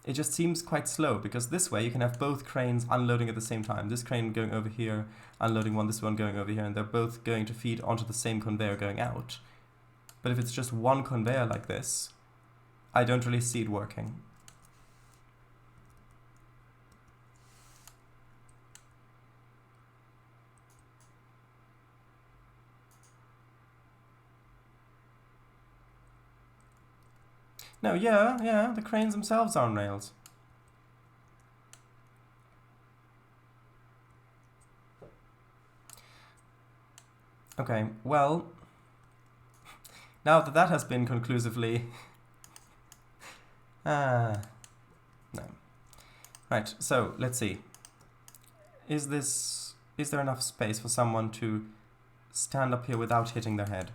it just seems quite slow because this way you can have both cranes unloading at the same time. This crane going over here, unloading one, this one going over here, and they're both going to feed onto the same conveyor going out. But if it's just one conveyor like this, I don't really see it working. No, yeah, the cranes themselves are on rails. Okay, well, now that that has been conclusively... no. Right, so let's see. Is there enough space for someone to stand up here without hitting their head?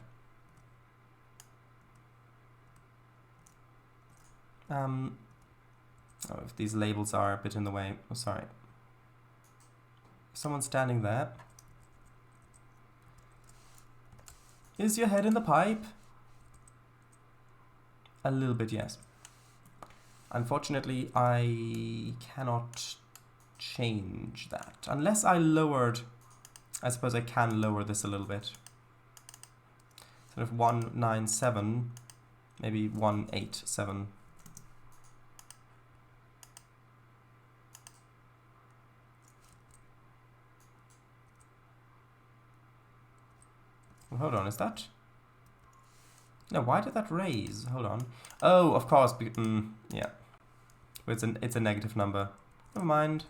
Oh, if these labels are a bit in the way. Oh, sorry. Someone standing there. Is your head in the pipe? A little bit, yes. Unfortunately, I cannot change that. Unless I lowered... I suppose I can lower this a little bit. Instead of 197, maybe 187. Well, hold on, is that... No, why did that raise? Hold on. Oh, of course, yeah. It's a negative number. Never mind.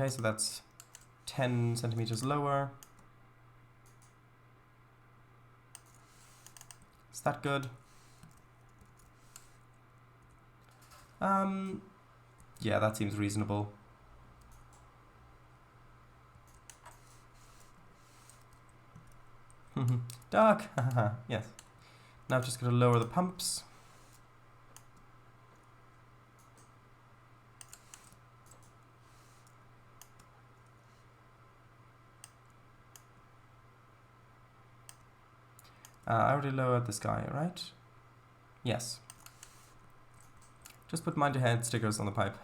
Okay, so that's 10 centimeters lower. Is that good? Yeah, that seems reasonable. Dark! Yes. Now I'm just going to lower the pumps. I already lowered this guy, right? Yes. Just put mind your head stickers on the pipe.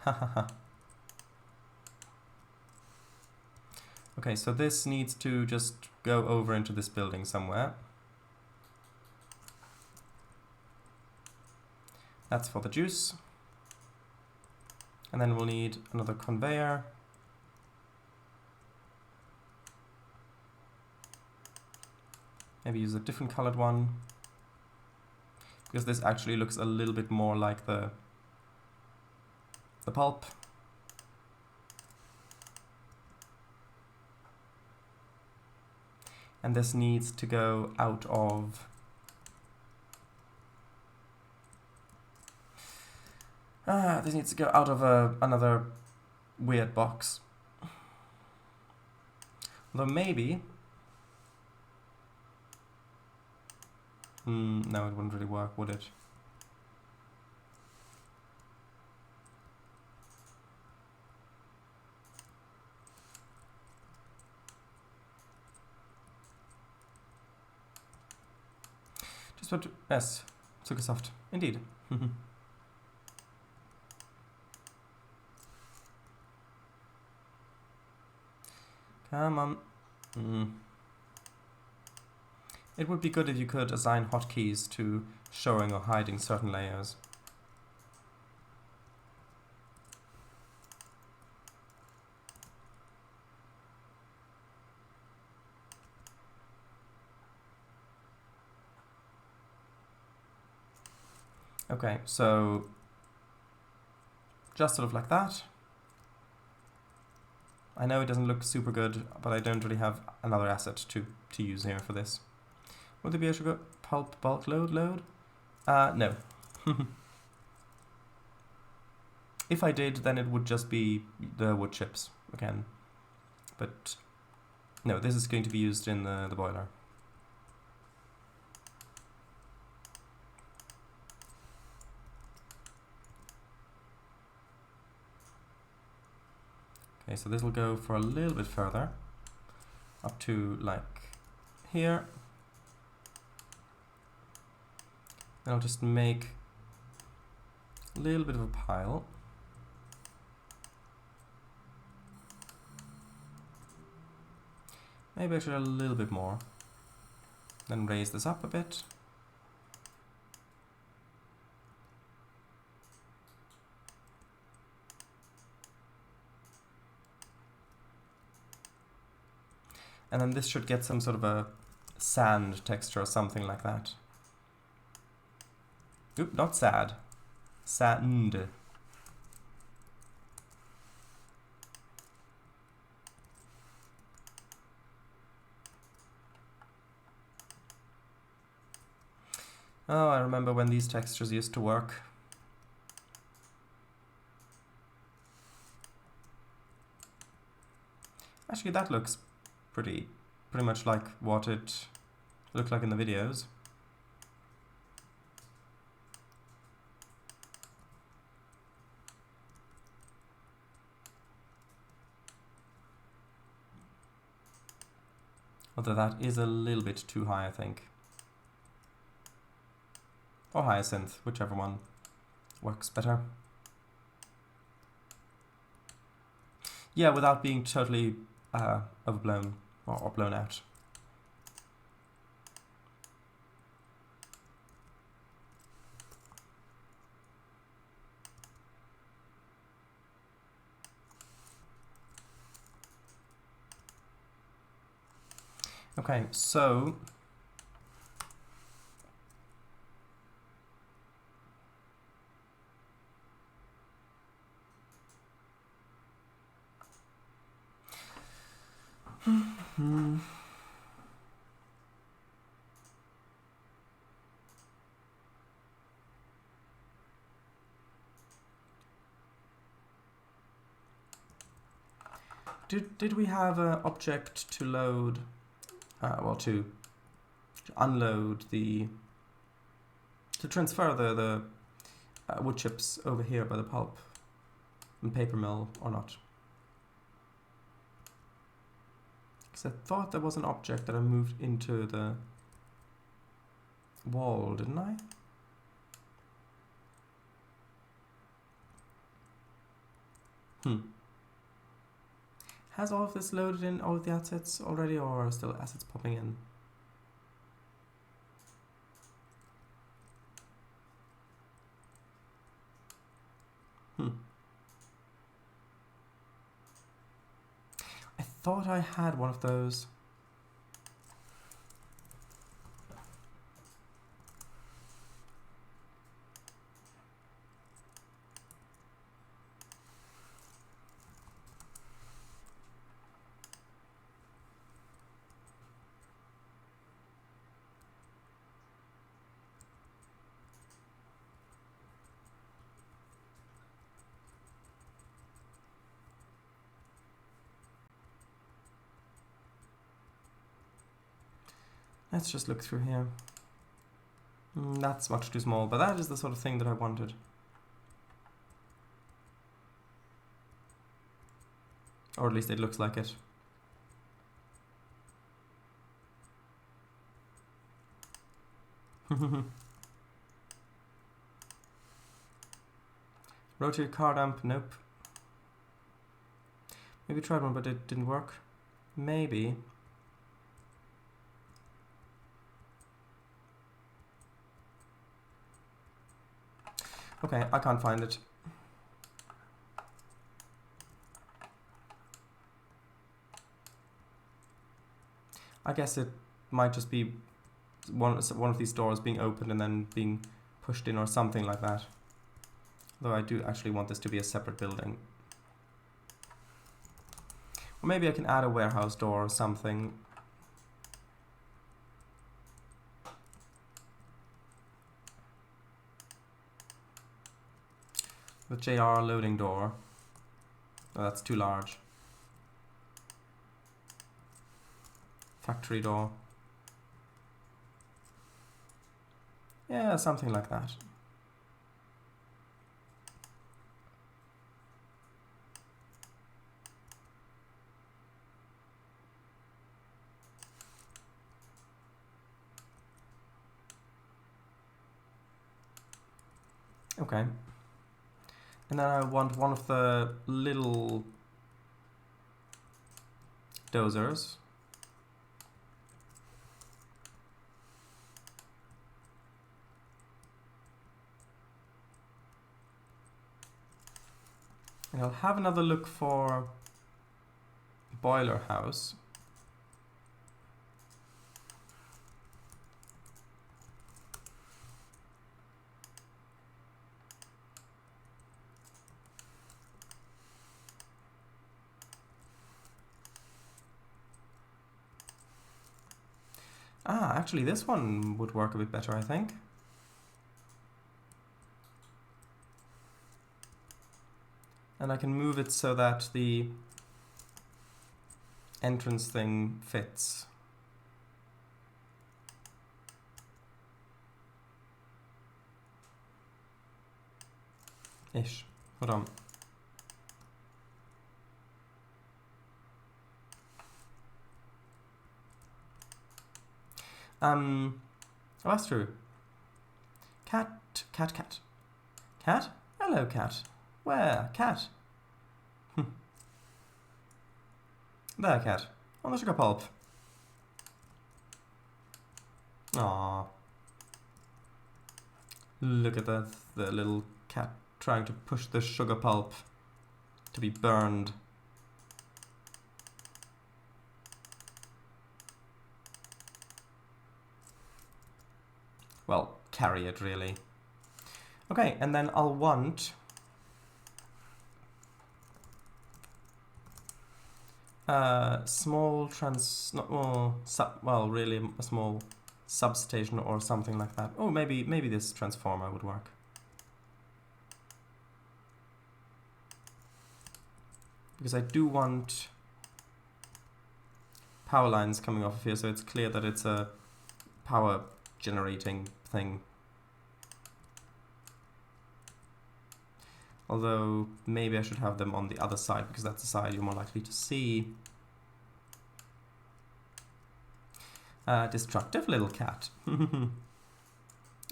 Okay, so this needs to just go over into this building somewhere. That's for the juice. And then we'll need another conveyor. Maybe use a different colored one, because this actually looks a little bit more like the pulp. And this needs to go out of this needs to go out of another weird box. Although maybe no, it wouldn't really work, would it? Just put yes, super soft, indeed. Come on. It would be good if you could assign hotkeys to showing or hiding certain layers. Okay, so just sort of like that. I know it doesn't look super good, but I don't really have another asset to use here for this. Would there be a sugar pulp bulk load? No. If I did, then it would just be the wood chips again. But no, this is going to be used in the boiler. Okay, so this will go for a little bit further, up to like here. And I'll just make a little bit of a pile. Maybe I should a little bit more. Then raise this up a bit. And then this should get some sort of a sand texture or something like that. Oop, not sad. Sand. Oh, I remember when these textures used to work. Actually, that looks pretty much like what it looked like in the videos. Although that is a little bit too high, I think. Or hyacinth, whichever one works better. Yeah, without being totally overblown or blown out. Okay, so Hmm. Did we have an object to load, well, to unload the, to transfer the wood chips over here by the pulp and paper mill or not? Because I thought there was an object that I moved into the wall, didn't I? Has all of this loaded in all of the assets already, or are still assets popping in? I thought I had one of those. Let's just look through here. That's much too small, but that is the sort of thing that I wanted. Or at least it looks like it. Rotary card amp, nope. Maybe tried one, but it didn't work. Maybe. Okay, I can't find it. I guess it might just be one of these doors being opened and then being pushed in or something like that. Though I do actually want this to be a separate building. Or maybe I can add a warehouse door or something. The JR loading door. Oh, that's too large. Factory door. Yeah, something like that. Okay. And then I want one of the little dozers. And I'll have another look for boiler house. Ah, actually this one would work a bit better, I think. And I can move it so that the entrance thing fits. Ish. Hold on. Oh, that's true. Cat. Cat? Hello, cat. Where? Cat. There, cat. On the sugar pulp. Aww. Look at that, the little cat trying to push the sugar pulp to be burned. Well, carry it, really. Okay, and then I'll want Small not well, really a small substation or something like that. Oh, maybe this transformer would work. Because I do want power lines coming off of here, so it's clear that it's a power generating thing. Although, maybe I should have them on the other side, because that's the side you're more likely to see. Destructive little cat.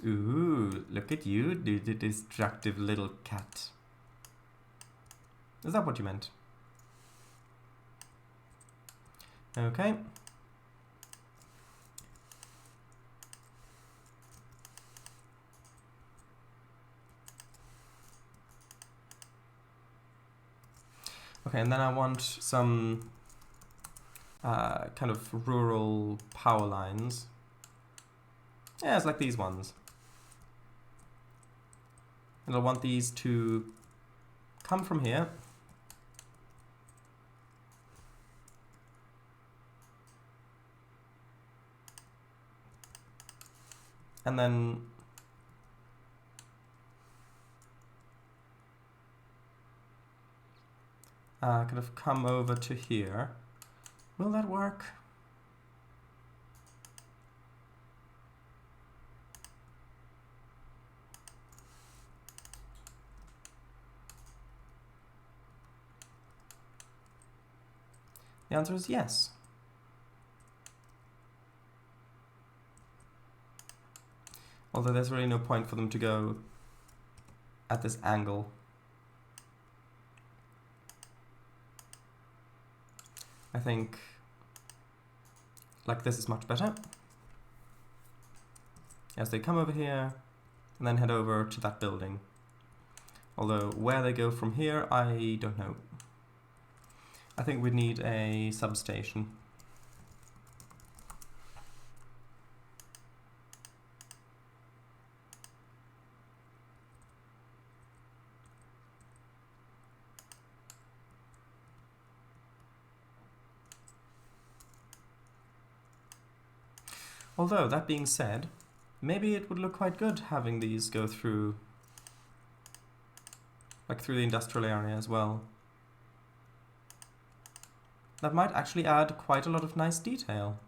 Ooh, look at you, the destructive little cat. Is that what you meant? Okay. Okay, and then I want some kind of rural power lines. Yeah, it's like these ones. And I want these to come from here. And then kind of come over to here. Will that work? The answer is yes. Although there's really no point for them to go at this angle. I think like this is much better. As they come over here and then head over to that building. Although where they go from here, I don't know. I think we'd need a substation. Although, that being said, maybe it would look quite good having these go through, like through the industrial area as well. That might actually add quite a lot of nice detail.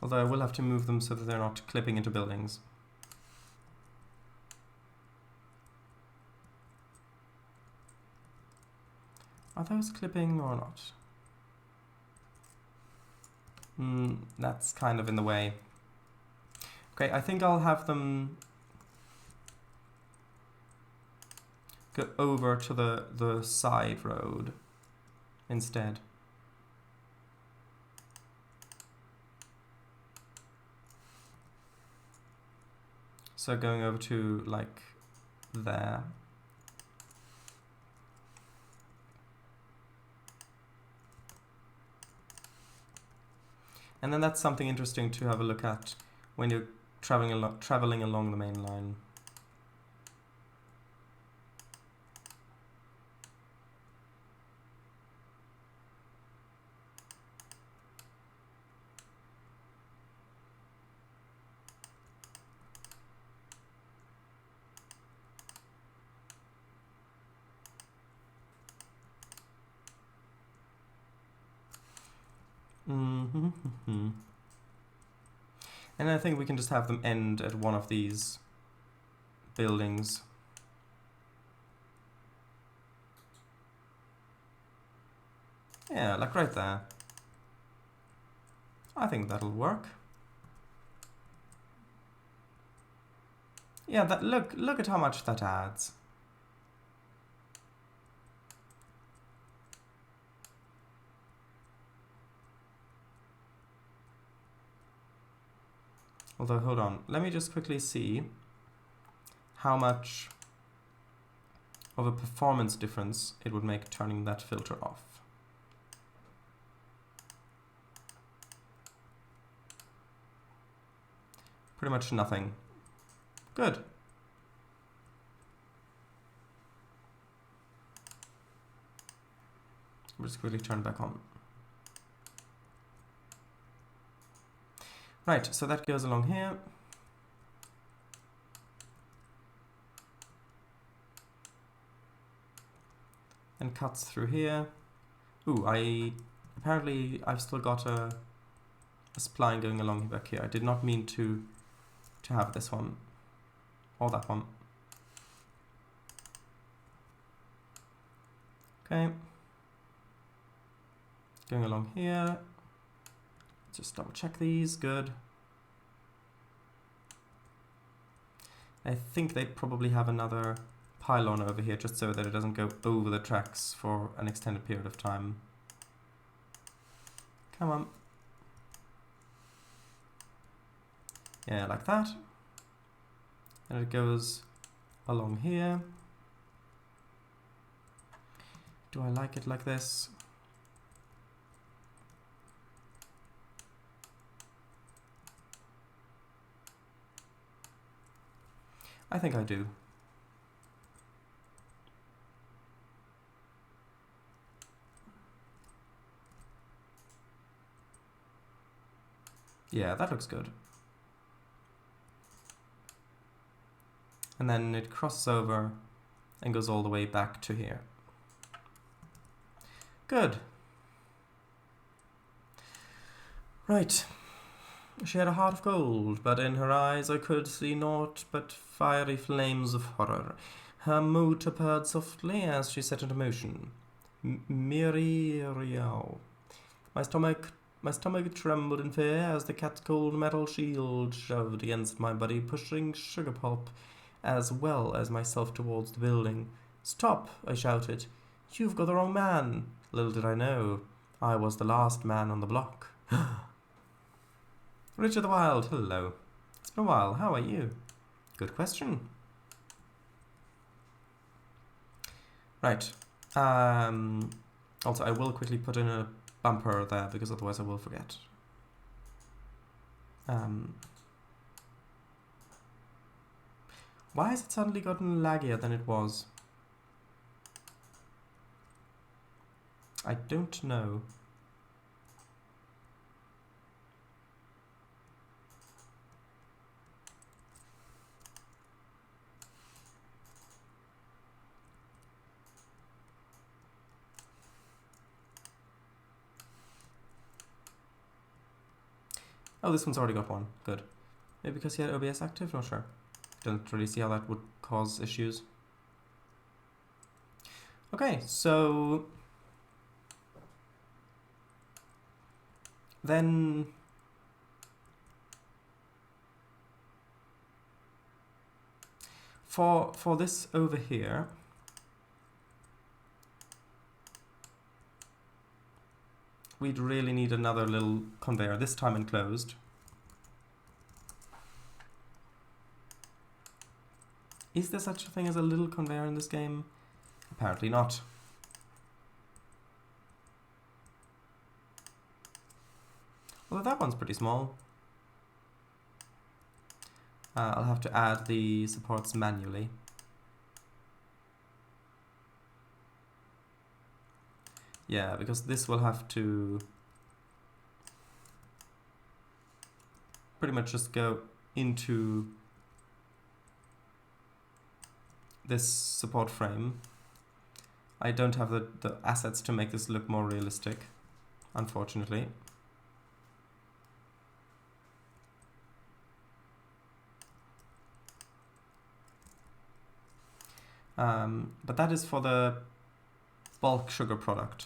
Although I will have to move them so that they're not clipping into buildings. Are those clipping or not? That's kind of in the way. Okay, I think I'll have them go over to the side road instead. So going over to like there. And then that's something interesting to have a look at when you're traveling along the main line. And I think we can just have them end at one of these buildings. Yeah, like right there. I think that'll work. Yeah, that look at how much that adds. Although, hold on. Let me just quickly see how much of a performance difference it would make turning that filter off. Pretty much nothing. Good. We'll just quickly turn it back on. Right, so that goes along here. And cuts through here. Ooh, apparently I've still got a spline going along back here. I did not mean to have this one or that one. Okay. Going along here. Just double check these. Good. I think they probably have another pylon over here just so that it doesn't go over the tracks for an extended period of time. Come on. Yeah, like that. And it goes along here. Do I like it like this? I think I do. Yeah, that looks good. And then it crosses over and goes all the way back to here. Good. Right. She had a heart of gold, but in her eyes I could see naught but fiery flames of horror. Her mood purred softly as she set into motion. Miriao. My stomach trembled in fear as the cat's cold metal shield shoved against my body, pushing Sugar Pulp as well as myself towards the building. Stop, I shouted. You've got the wrong man. Little did I know, I was the last man on the block. Richard the Wild, hello. It's been a while, how are you? Good question. Right. Also, I will quickly put in a bumper there because otherwise I will forget. Why has it suddenly gotten laggier than it was? I don't know. Oh, this one's already got one. Good. Maybe because he had OBS active? Not sure. Don't really see how that would cause issues. Okay, so then for this over here, we'd really need another little conveyor, this time enclosed. Is there such a thing as a little conveyor in this game? Apparently not. Although that one's pretty small. I'll have to add the supports manually. Yeah, because this will have to pretty much just go into this support frame. I don't have the assets to make this look more realistic, unfortunately. But that is for the bulk sugar product.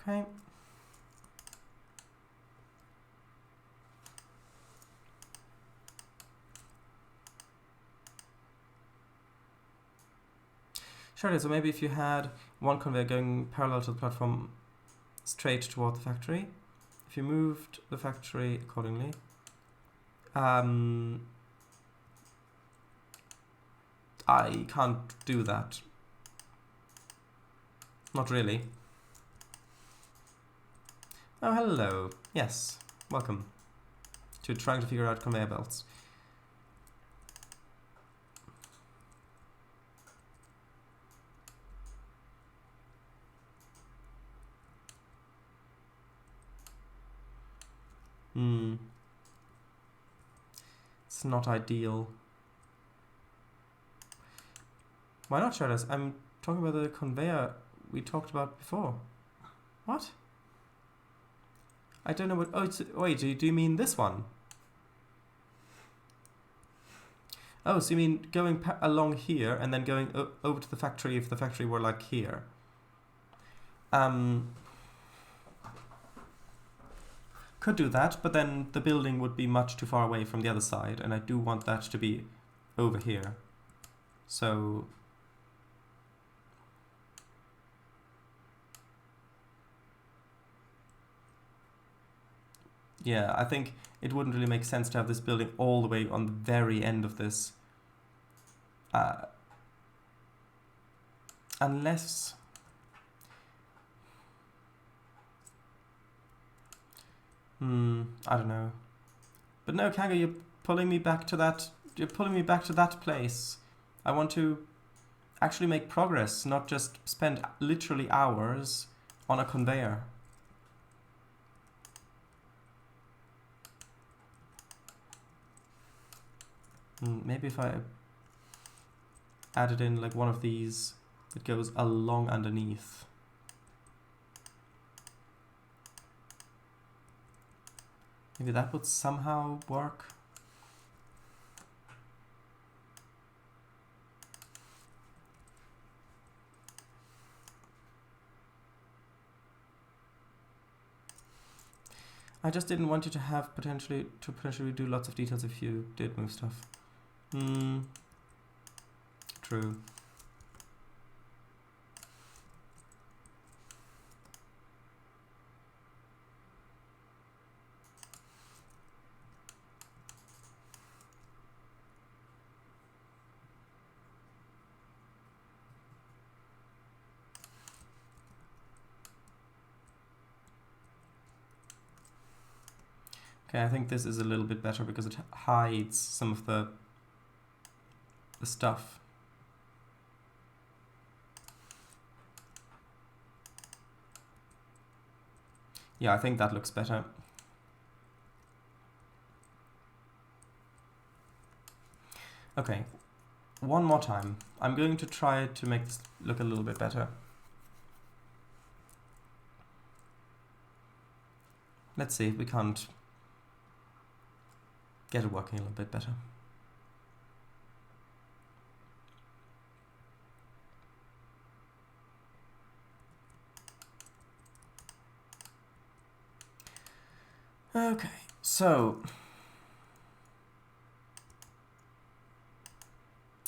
Okay. Sure, so maybe if you had one conveyor going parallel to the platform straight toward the factory, if you moved the factory accordingly, I can't do that. Not really. Oh, hello. Yes, welcome to trying to figure out conveyor belts. It's not ideal. Why not, Shardus? I'm talking about the conveyor we talked about before. What? I don't know what... Oh, wait, do you mean this one? Oh, so you mean going along here and then going over to the factory if the factory were like here? Could do that, but then the building would be much too far away from the other side, and I do want that to be over here. So... yeah, I think it wouldn't really make sense to have this building all the way on the very end of this. Unless... I don't know. But no, Kanga, you're pulling me back to that... You're pulling me back to that place. I want to actually make progress, not just spend literally hours on a conveyor. Maybe if I added in like one of these that goes along underneath. Maybe that would somehow work. I just didn't want you to have potentially do lots of details if you did move stuff. True. Okay, I think this is a little bit better because it hides some of the stuff. Yeah, I think that looks better. Okay, one more time. I'm going to try to make this look a little bit better. Let's see if we can't get it working a little bit better. Okay, so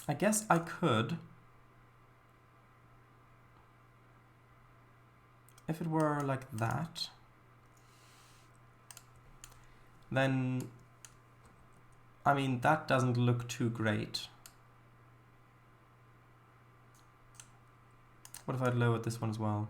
I guess I could, if it were like that, then I mean, that doesn't look too great. What if I'd lowered this one as well?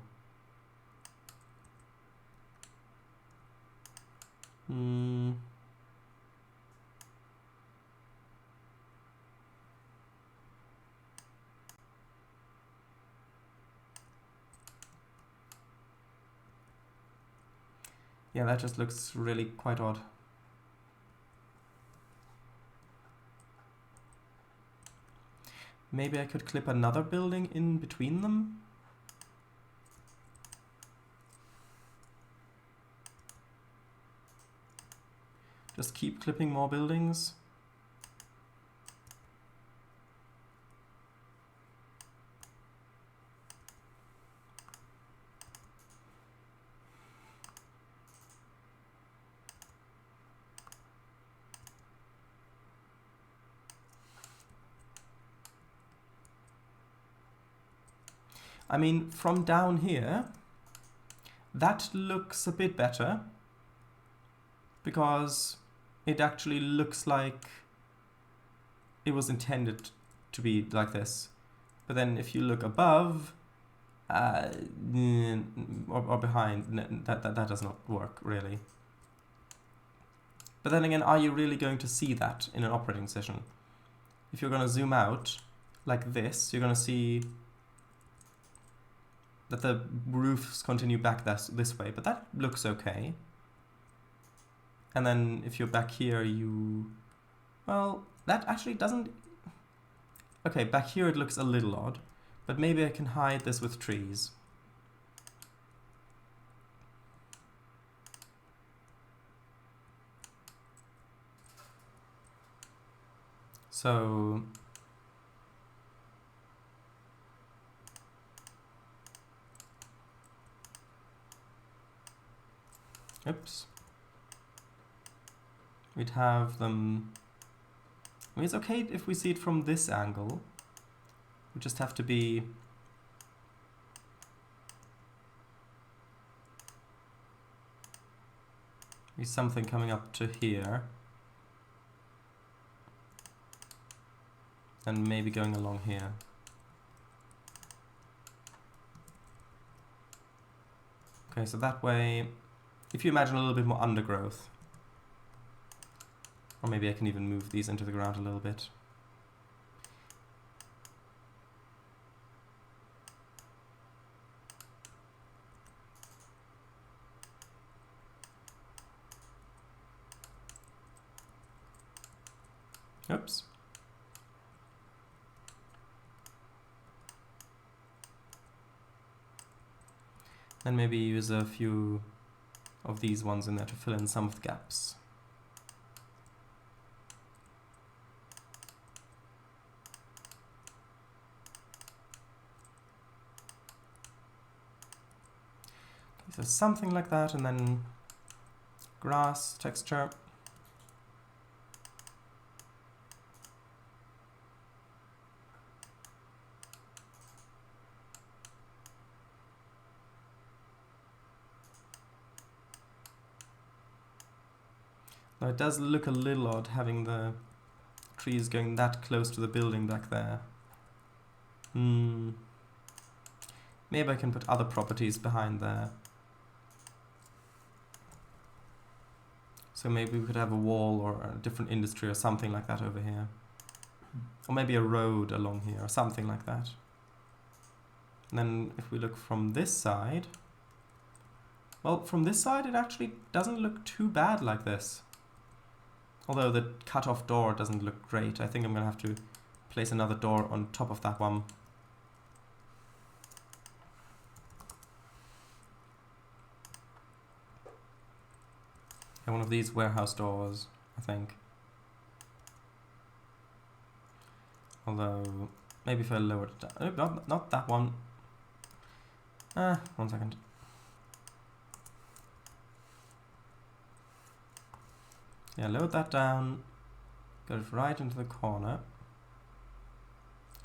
Yeah, that just looks really quite odd. Maybe I could clip another building in between them? Just keep clipping more buildings? I mean, from down here, that looks a bit better because it actually looks like it was intended to be like this. But then if you look above or behind, that does not work really. But then again, are you really going to see that in an operating session? If you're going to zoom out like this, you're going to see that the roofs continue back this way, but that looks okay. And then if you're back here, well, that actually doesn't... Okay, back here it looks a little odd, but maybe I can hide this with trees. So... Oops. We'd have them... I mean, it's okay if we see it from this angle. We just have to be... something coming up to here. And maybe going along here. Okay, so that way, if you imagine a little bit more undergrowth, or maybe I can even move these into the ground a little bit. Oops. And maybe use a few of these ones in there to fill in some of the gaps. Okay, so something like that, and then grass texture. Now it does look a little odd having the trees going that close to the building back there. Maybe I can put other properties behind there. So maybe we could have a wall or a different industry or something like that over here. Or maybe a road along here or something like that. And then if we look from this side, well, from this side it actually doesn't look too bad like this. Although the cut-off door doesn't look great. I think I'm going to have to place another door on top of that one. And one of these warehouse doors, I think. Although, maybe if I lower it down. Oh, not that one. 1 second. Yeah, load that down, get it right into the corner.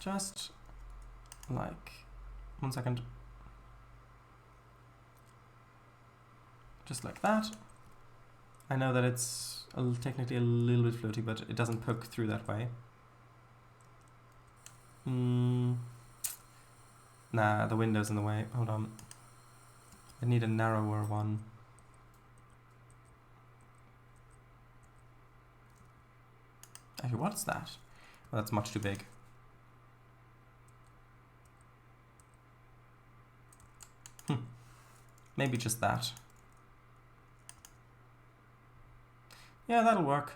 Just like, 1 second. Just like that. I know that it's technically a little bit floaty, but it doesn't poke through that way. Nah, the window's in the way. Hold on. I need a narrower one. Actually, what's that? Well, that's much too big. Maybe just that. Yeah, that'll work.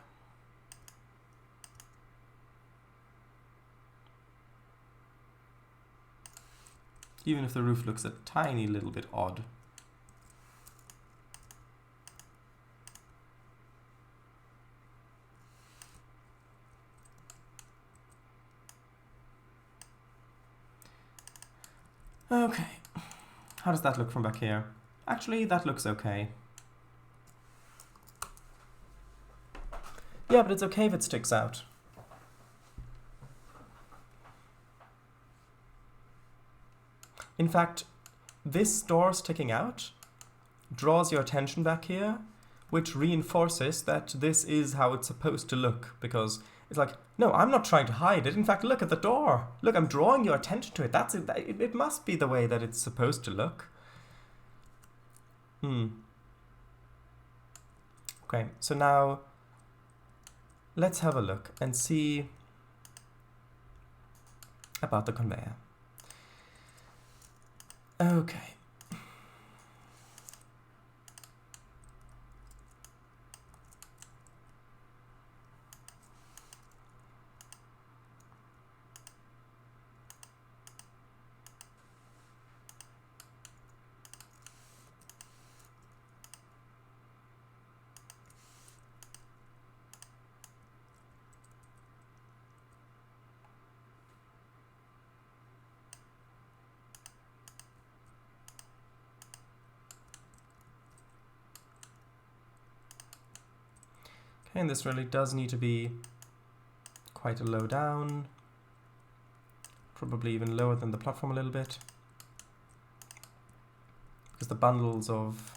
Even if the roof looks a tiny little bit odd. Okay, how does that look from back here? Actually, that looks okay. Yeah, but it's okay if it sticks out. In fact, this door sticking out draws your attention back here, which reinforces that this is how it's supposed to look, because it's like, no, I'm not trying to hide it. In fact, look at the door. Look, I'm drawing your attention to it. That's it. It must be the way that it's supposed to look. Okay, so now let's have a look and see about the conveyor. Okay. Okay, and this really does need to be quite a low down, probably even lower than the platform a little bit, because the bundles of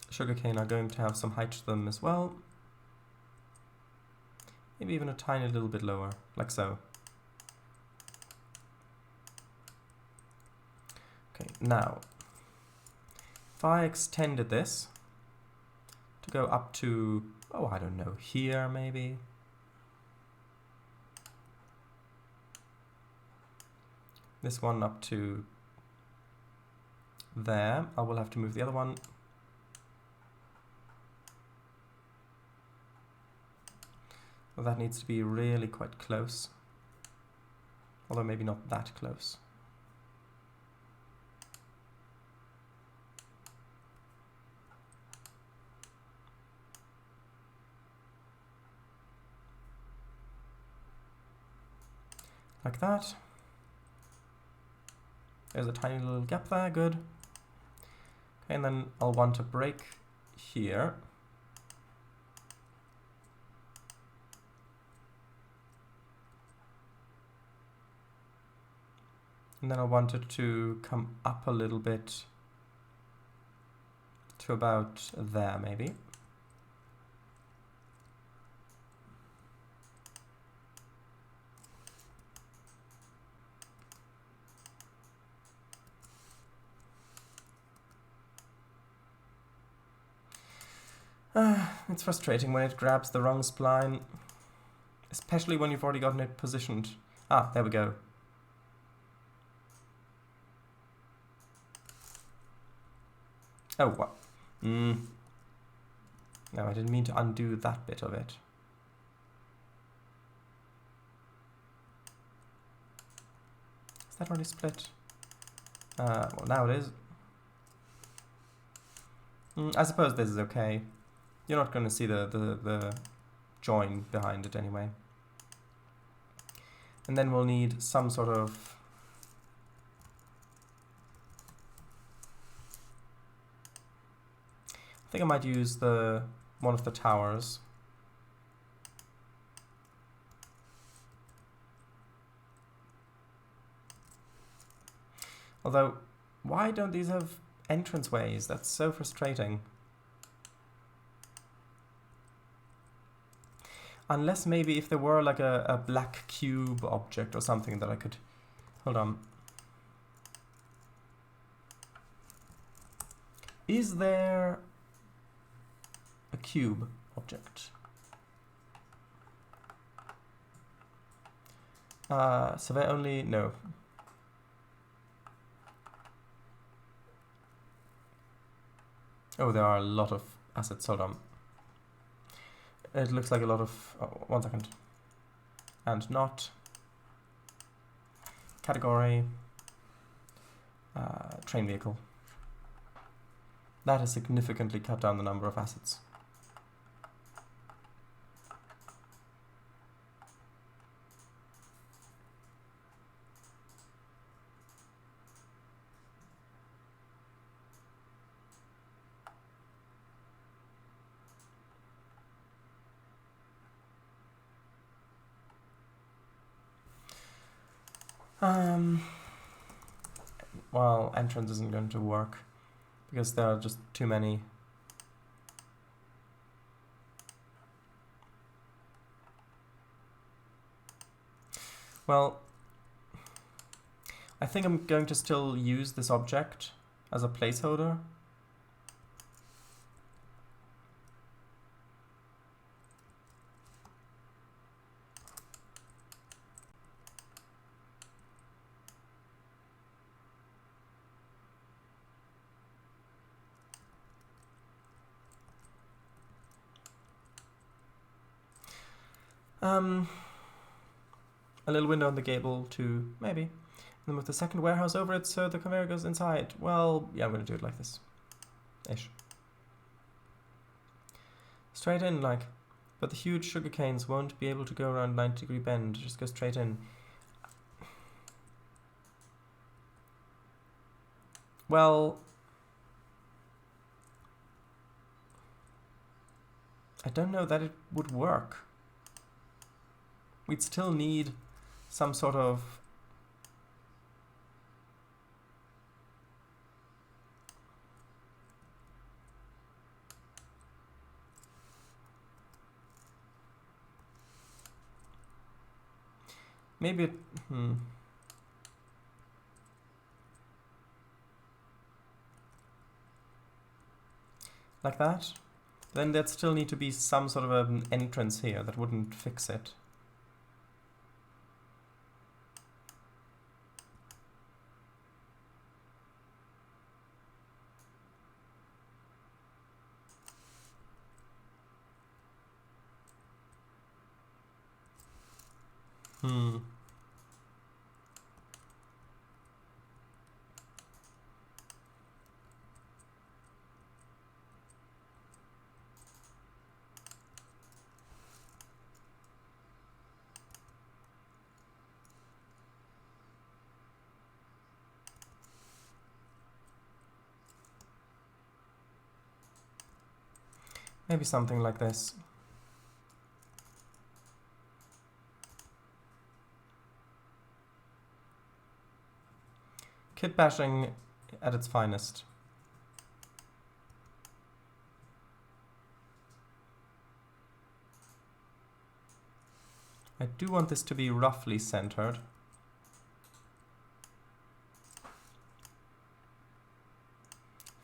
sugarcane are going to have some height to them as well. Maybe even a tiny little bit lower, like so. Okay, now, if I extended this to go up to, oh, I don't know, here maybe. This one up to there. I will have to move the other one. Well, that needs to be really quite close. Although maybe not that close. Like that. There's a tiny little gap there, good. Okay, and then I'll want a break here. And then I want it to come up a little bit to about there, maybe. It's frustrating when it grabs the wrong spline, especially when you've already gotten it positioned. Ah, there we go. Oh, what? No, I didn't mean to undo that bit of it. Is that already split? Well, now it is. I suppose this is okay. You're not going to see the join behind it anyway. And then we'll need some sort of... I think I might use one of the towers. Although, why don't these have entranceways? That's so frustrating. Unless maybe if there were like a black cube object or something that I could... Hold on. Is there a cube object? Survey only? No. Oh, there are a lot of assets. Hold on. It looks like a lot of... Oh, 1 second. And not. Category. Train vehicle. That has significantly cut down the number of assets. well, entrance isn't going to work because there are just too many. Well, I think I'm going to still use this object as a placeholder. A little window on the gable too, maybe. And then with the second warehouse over it so the conveyor goes inside. Well, yeah, I'm going to do it like this. Ish. Straight in, like. But the huge sugar canes won't be able to go around 90-degree bend. Just go straight in. Well, I don't know that it would work. We'd still need some sort of maybe it, like that. Then there'd still need to be some sort of an entrance here that wouldn't fix it. Maybe something like this. Kit bashing at its finest. I do want this to be roughly centered.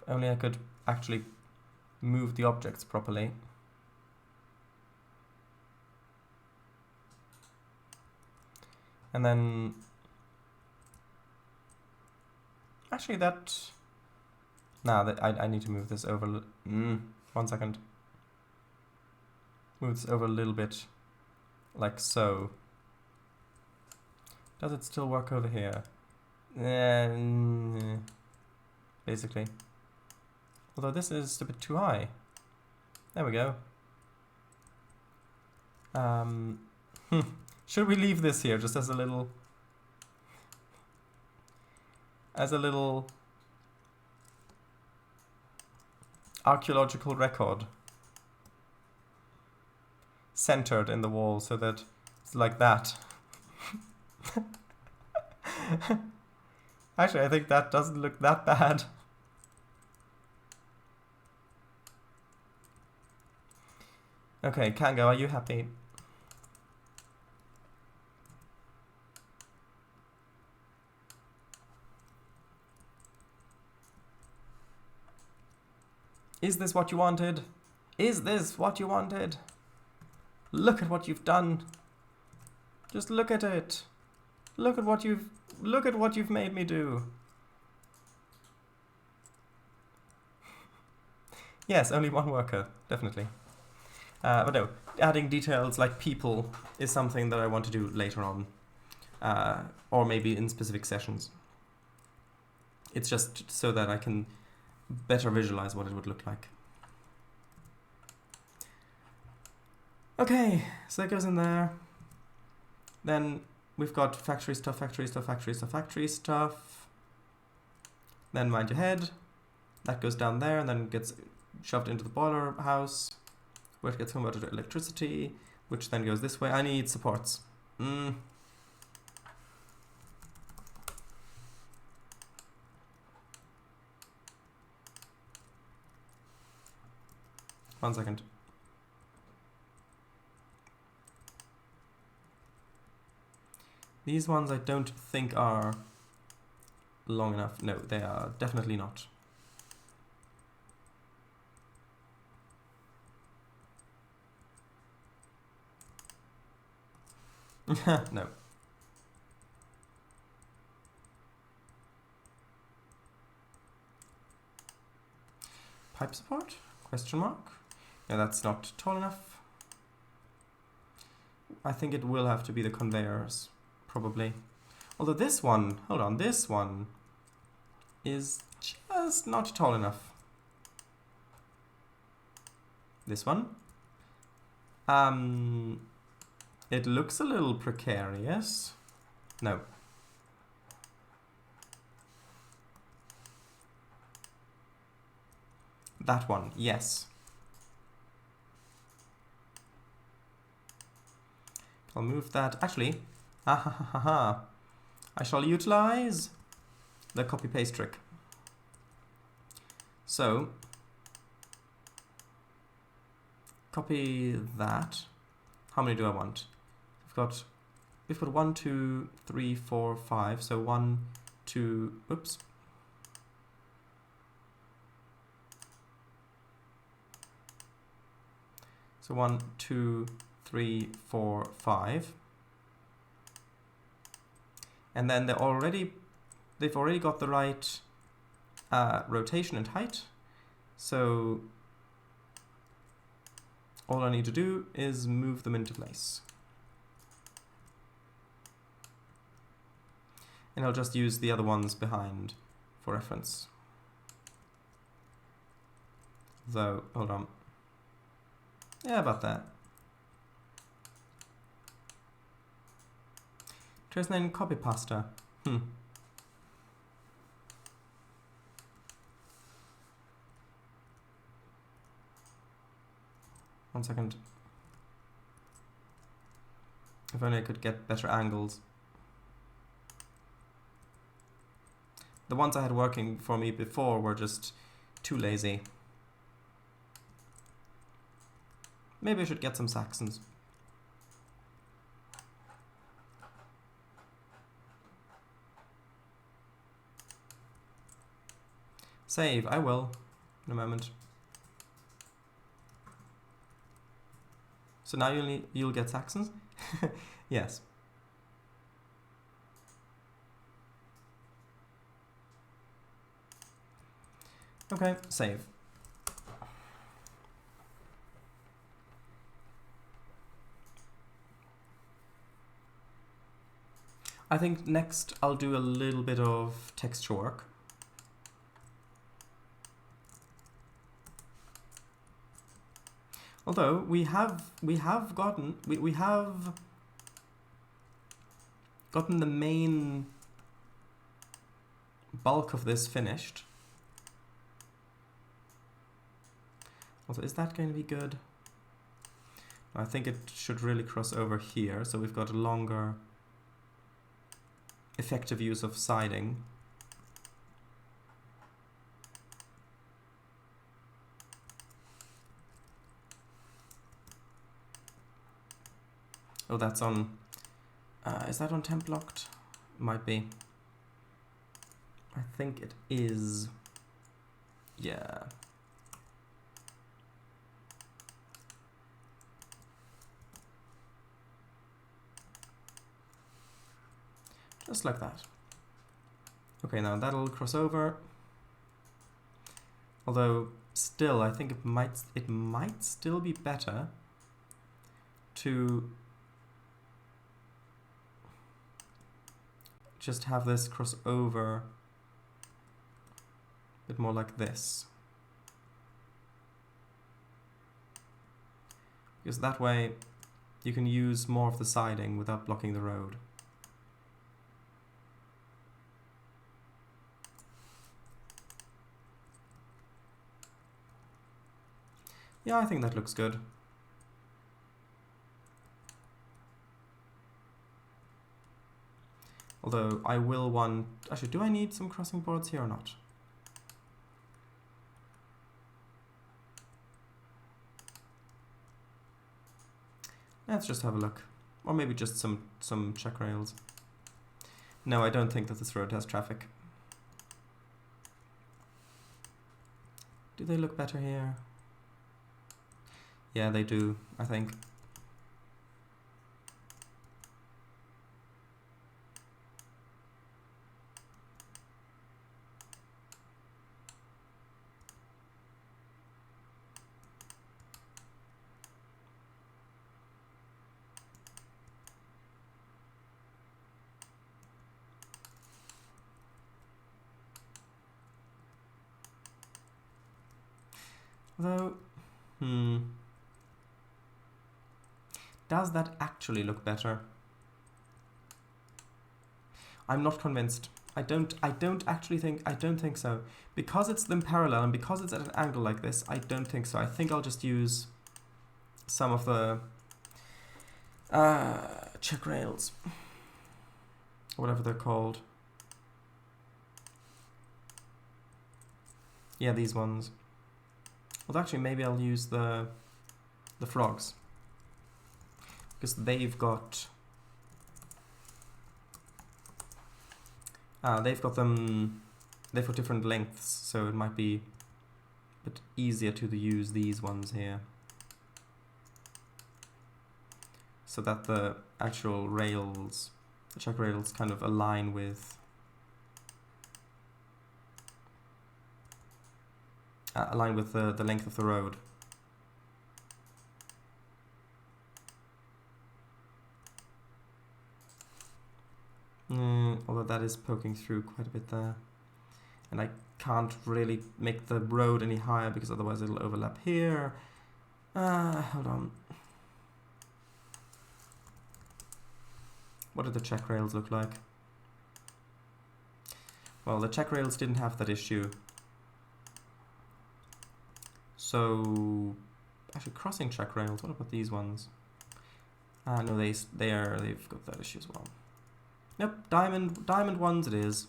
If only I could actually move the objects properly. And then actually that I need to move this over 1 second. Move this over a little bit like so. Does it still work over here? Basically. Although this is a bit too high. There we go. Should we leave this here just as a little archaeological record? Centered in the wall so that it's like that. Actually, I think that doesn't look that bad. Okay, Kango, are you happy? Is this what you wanted? Is this what you wanted? Look at what you've done. Just look at it. Look at what you've made me do. Yes, only one worker, definitely. But no, adding details like people is something that I want to do later on. Or maybe in specific sessions. It's just so that I can better visualize what it would look like. Okay, so that goes in there. Then we've got factory stuff, factory stuff, factory stuff, factory stuff. Then mind your head. That goes down there and then gets shoved into the boiler house, where it gets converted to electricity, which then goes this way. I need supports. 1 second. These ones I don't think are long enough. No, they are definitely not. No. Pipe support? Question mark? No, that's not tall enough. I think it will have to be the conveyors, probably. Although this one, hold on, this one is just not tall enough. This one? It looks a little precarious. No. That one, yes. I'll move that. Actually, I shall utilize the copy-paste trick. So, copy that. How many do I want? We've got 1, 2, 3, 4, 5. So 1, 2, oops. So 1, 2, 3, 4, 5. And then they've already got the right rotation and height. So all I need to do is move them into place. And I'll just use the other ones behind for reference. Though, hold on. Yeah, about that. Trainz name copy pasta. 1 second. If only I could get better angles. The ones I had working for me before were just too lazy. Maybe I should get some Saxons. Save, I will, in a moment. So now you'll get Saxons? Yes. Okay, save. I think next I'll do a little bit of texture work. Although we have gotten the main bulk of this finished. Also, is that going to be good? I think it should really cross over here, so we've got a longer effective use of siding. Oh, that's on... is that on temp locked? Might be. I think it is. Yeah. Just like that. Okay, now that'll cross over. Although, still, I think it might still be better to just have this cross over a bit more like this. Because that way you can use more of the siding without blocking the road. Yeah, I think that looks good. Although I will want... Actually, do I need some crossing boards here or not? Let's just have a look. Or maybe just some check rails. No, I don't think that this road has traffic. Do they look better here? Yeah, they do, I think. Although, does that actually look better? I'm not convinced. I don't think so. Because it's in parallel and because it's at an angle like this, I don't think so. I think I'll just use some of the check rails. Whatever they're called. Yeah, these ones. Well, actually, maybe I'll use the frogs. Because they've got different lengths, so it might be a bit easier to use these ones here, so that the actual rails, the check rails, kind of align with the length of the road. Although that is poking through quite a bit there. And I can't really make the road any higher because otherwise it'll overlap here. Hold on. What did the check rails look like? Well, the check rails didn't have that issue. So, actually crossing check rails, what about these ones? No, they've got that issue as well. Nope, diamond ones it is.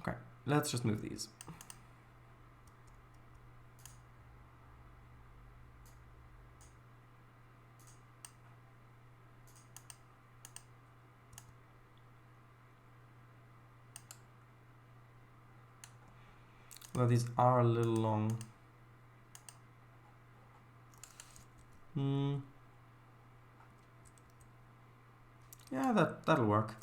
Okay, let's just move these. Well, these are a little long. Yeah, that'll work.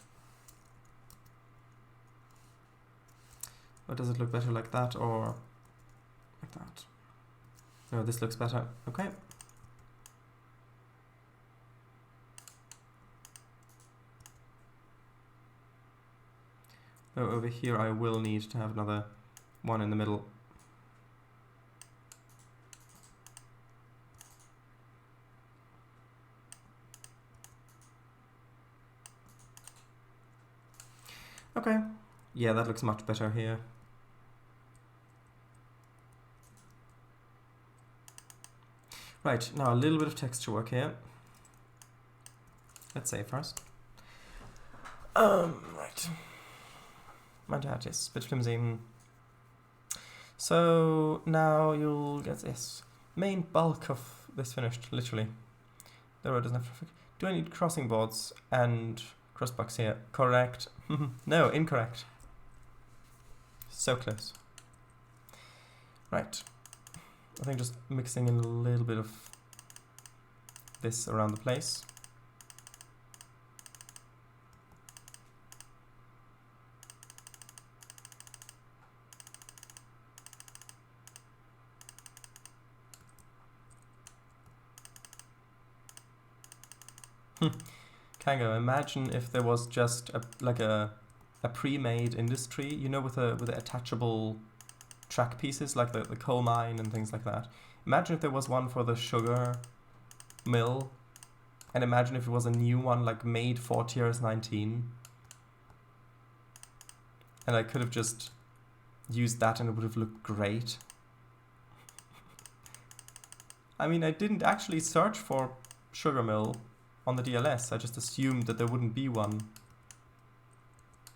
Or does it look better like that or like that? No, this looks better. Okay. So over here I will need to have another one in the middle. Okay. Yeah, that looks much better here. Right, now a little bit of texture work here. Let's save first. Right. My dad is a bit flimsy. So now you'll get this main bulk of this finished, literally. The road doesn't have traffic. Do I need crossing boards and crossbucks here? Correct. No, incorrect. So close. Right. I think just mixing in a little bit of this around the place. Kango, imagine if there was just a pre-made industry, you know, with the attachable track pieces, like the coal mine and things like that. Imagine if there was one for the sugar mill, and imagine if it was a new one, like made for TRS-19, and I could have just used that and it would have looked great. I mean, I didn't actually search for sugar mill on the DLS. I just assumed that there wouldn't be one.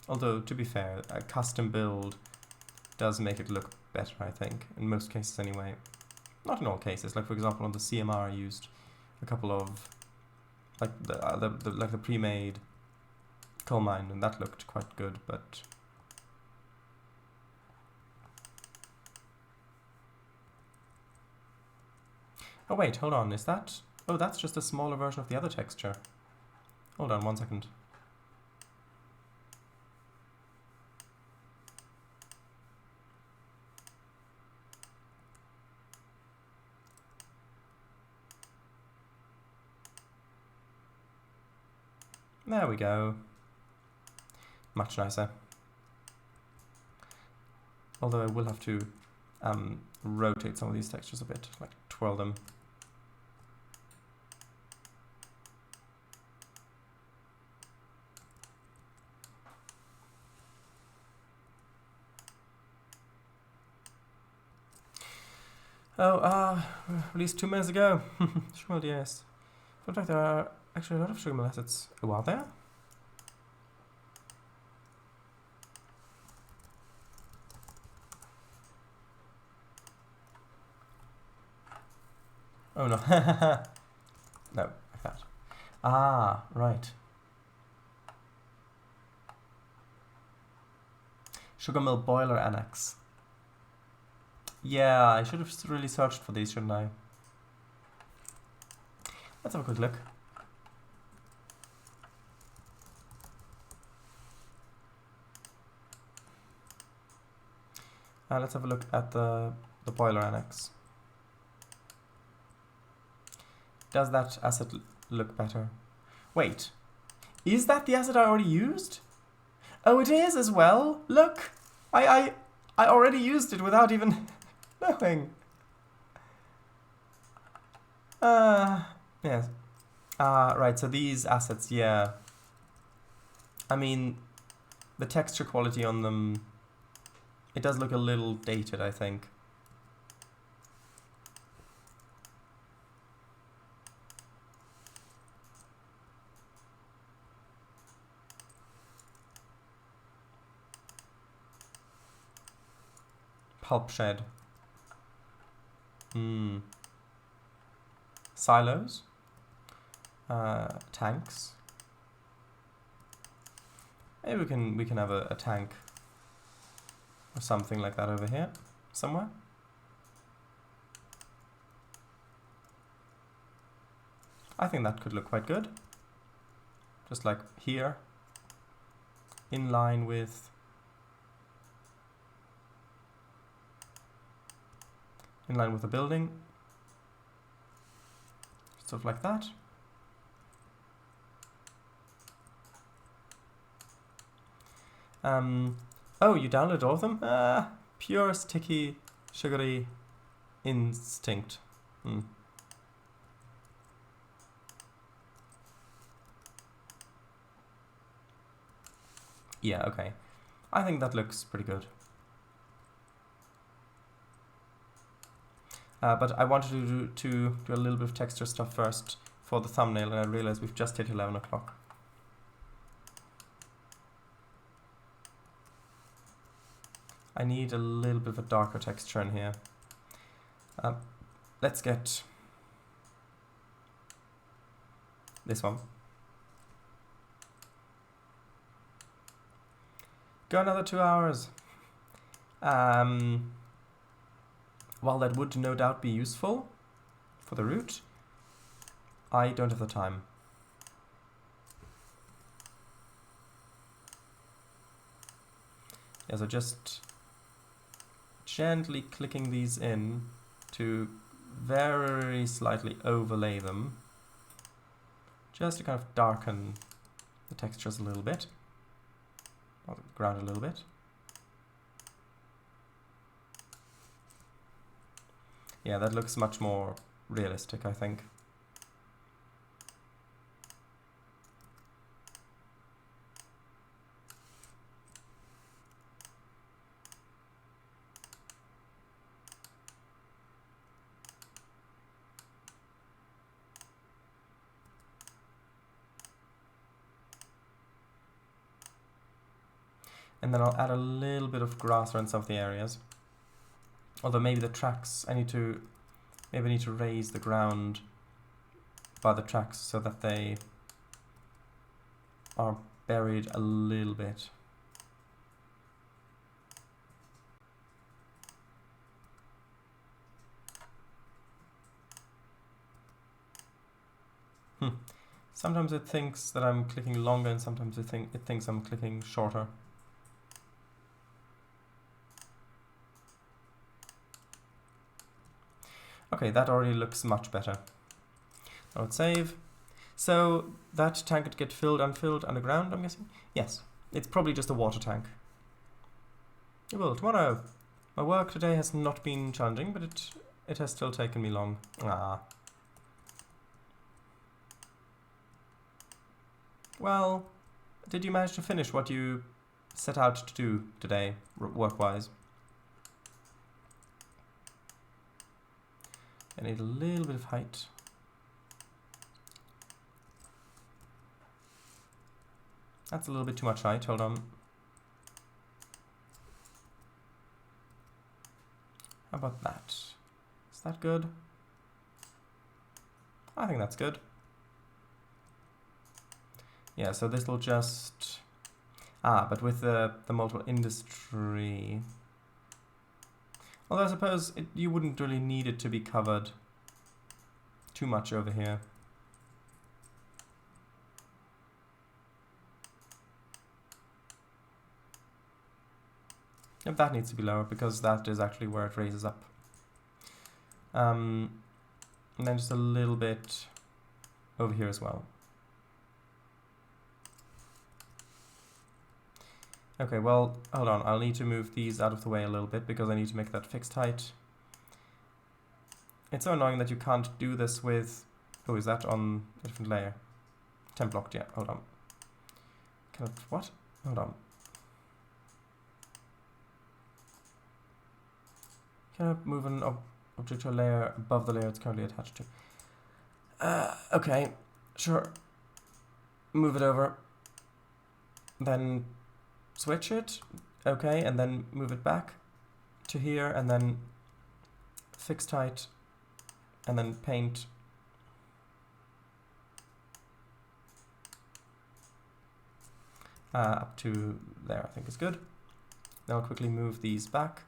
Although, to be fair, a custom build does make it look better, I think, in most cases anyway. Not in all cases. Like, for example, on the CMR I used a couple of like the pre-made coal mine, and that looked quite good, but oh wait, hold on, is that... Oh, that's just a smaller version of the other texture. Hold on 1 second. There we go. Much nicer. Although I will have to rotate some of these textures a bit, like twirl them. Oh, released 2 minutes ago. Sure, yes. Looks like there are actually a lot of sugar mill assets. Oh, are there? Oh no. No, like that. Ah, right. Sugar mill boiler annex. Yeah, I should have really searched for these, shouldn't I? Let's have a quick look. Let's have a look at the boiler annex. Does that asset look better? Wait, is that the asset I already used? Oh, it is as well. Look, I already used it without even knowing. Yes. Right. So these assets, yeah. I mean, the texture quality on them, it does look a little dated, I think. Pulp shed. Silos. Tanks. Maybe we can have a tank or something like that over here somewhere. I think that could look quite good. Just like here, in line with the building. Stuff like that. Oh, you downloaded all of them? Pure sticky, sugary instinct. Yeah, okay. I think that looks pretty good. But I wanted to do a little bit of texture stuff first for the thumbnail, and I realized we've just hit 11 o'clock. I need a little bit of a darker texture in here. Let's get this one. Go another 2 hours. While that would no doubt be useful for the route, I don't have the time. Yeah, so just gently clicking these in to very slightly overlay them, just to kind of darken the textures a little bit, or the ground a little bit. Yeah, that looks much more realistic, I think. And then I'll add a little bit of grass around some of the areas. Although maybe the tracks, maybe I need to raise the ground by the tracks so that they are buried a little bit. Sometimes it thinks that I'm clicking longer and sometimes it thinks I'm clicking shorter. Okay, that already looks much better. I would save. So that tank could get filled, unfilled underground, I'm guessing? Yes, it's probably just a water tank. It will tomorrow. My work today has not been challenging, but it has still taken me long. Well, did you manage to finish what you set out to do today, work-wise? I need a little bit of height. That's a little bit too much height, hold on. How about that? Is that good? I think that's good. Yeah, so this will just... but with the multiple industry... Although I suppose you wouldn't really need it to be covered too much over here. Yep, that needs to be lower because that is actually where it raises up. And then just a little bit over here as well. Okay, well, hold on. I'll need to move these out of the way a little bit because I need to make that fixed height. It's so annoying that you can't do this with... Oh, is that on a different layer? Temp blocked, yeah, hold on. Can I... What? Hold on. Can I move an object to a layer above the layer it's currently attached to? Okay, sure. Move it over. Then switch it. Okay, and then move it back to here, and then fixed height, and then paint. Up to there, I think is good. Now I'll quickly move these back.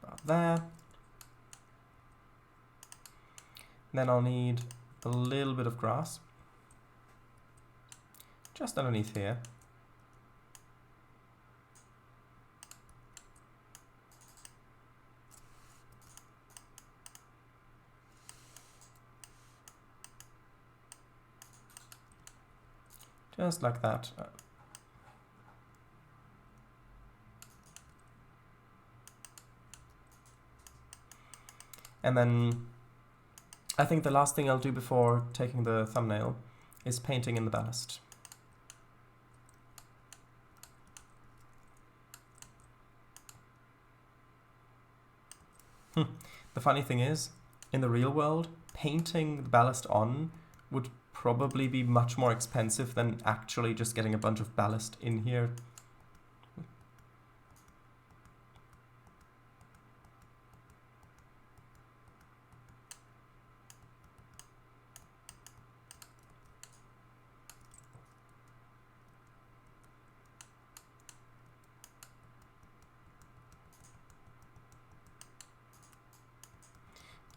About there. Then I'll need a little bit of grass. Just underneath here. Just like that. And then I think the last thing I'll do before taking the thumbnail is painting in the ballast. The funny thing is, in the real world, painting the ballast on would probably be much more expensive than actually just getting a bunch of ballast in here.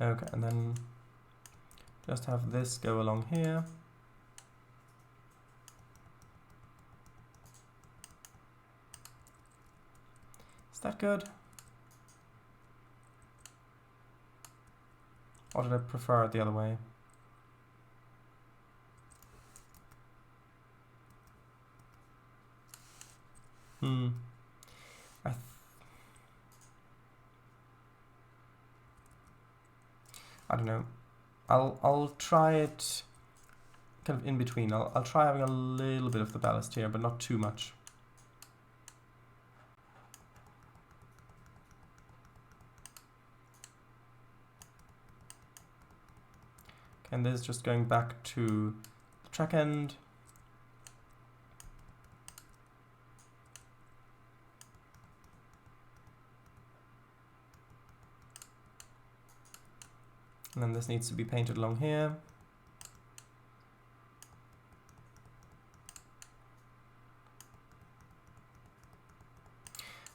Okay, and then just have this go along here. Is that good? Or did I prefer it the other way? I don't know. I'll try it kind of in between. I'll try having a little bit of the ballast here, but not too much. Okay, and this is just going back to the track end. And then this needs to be painted along here.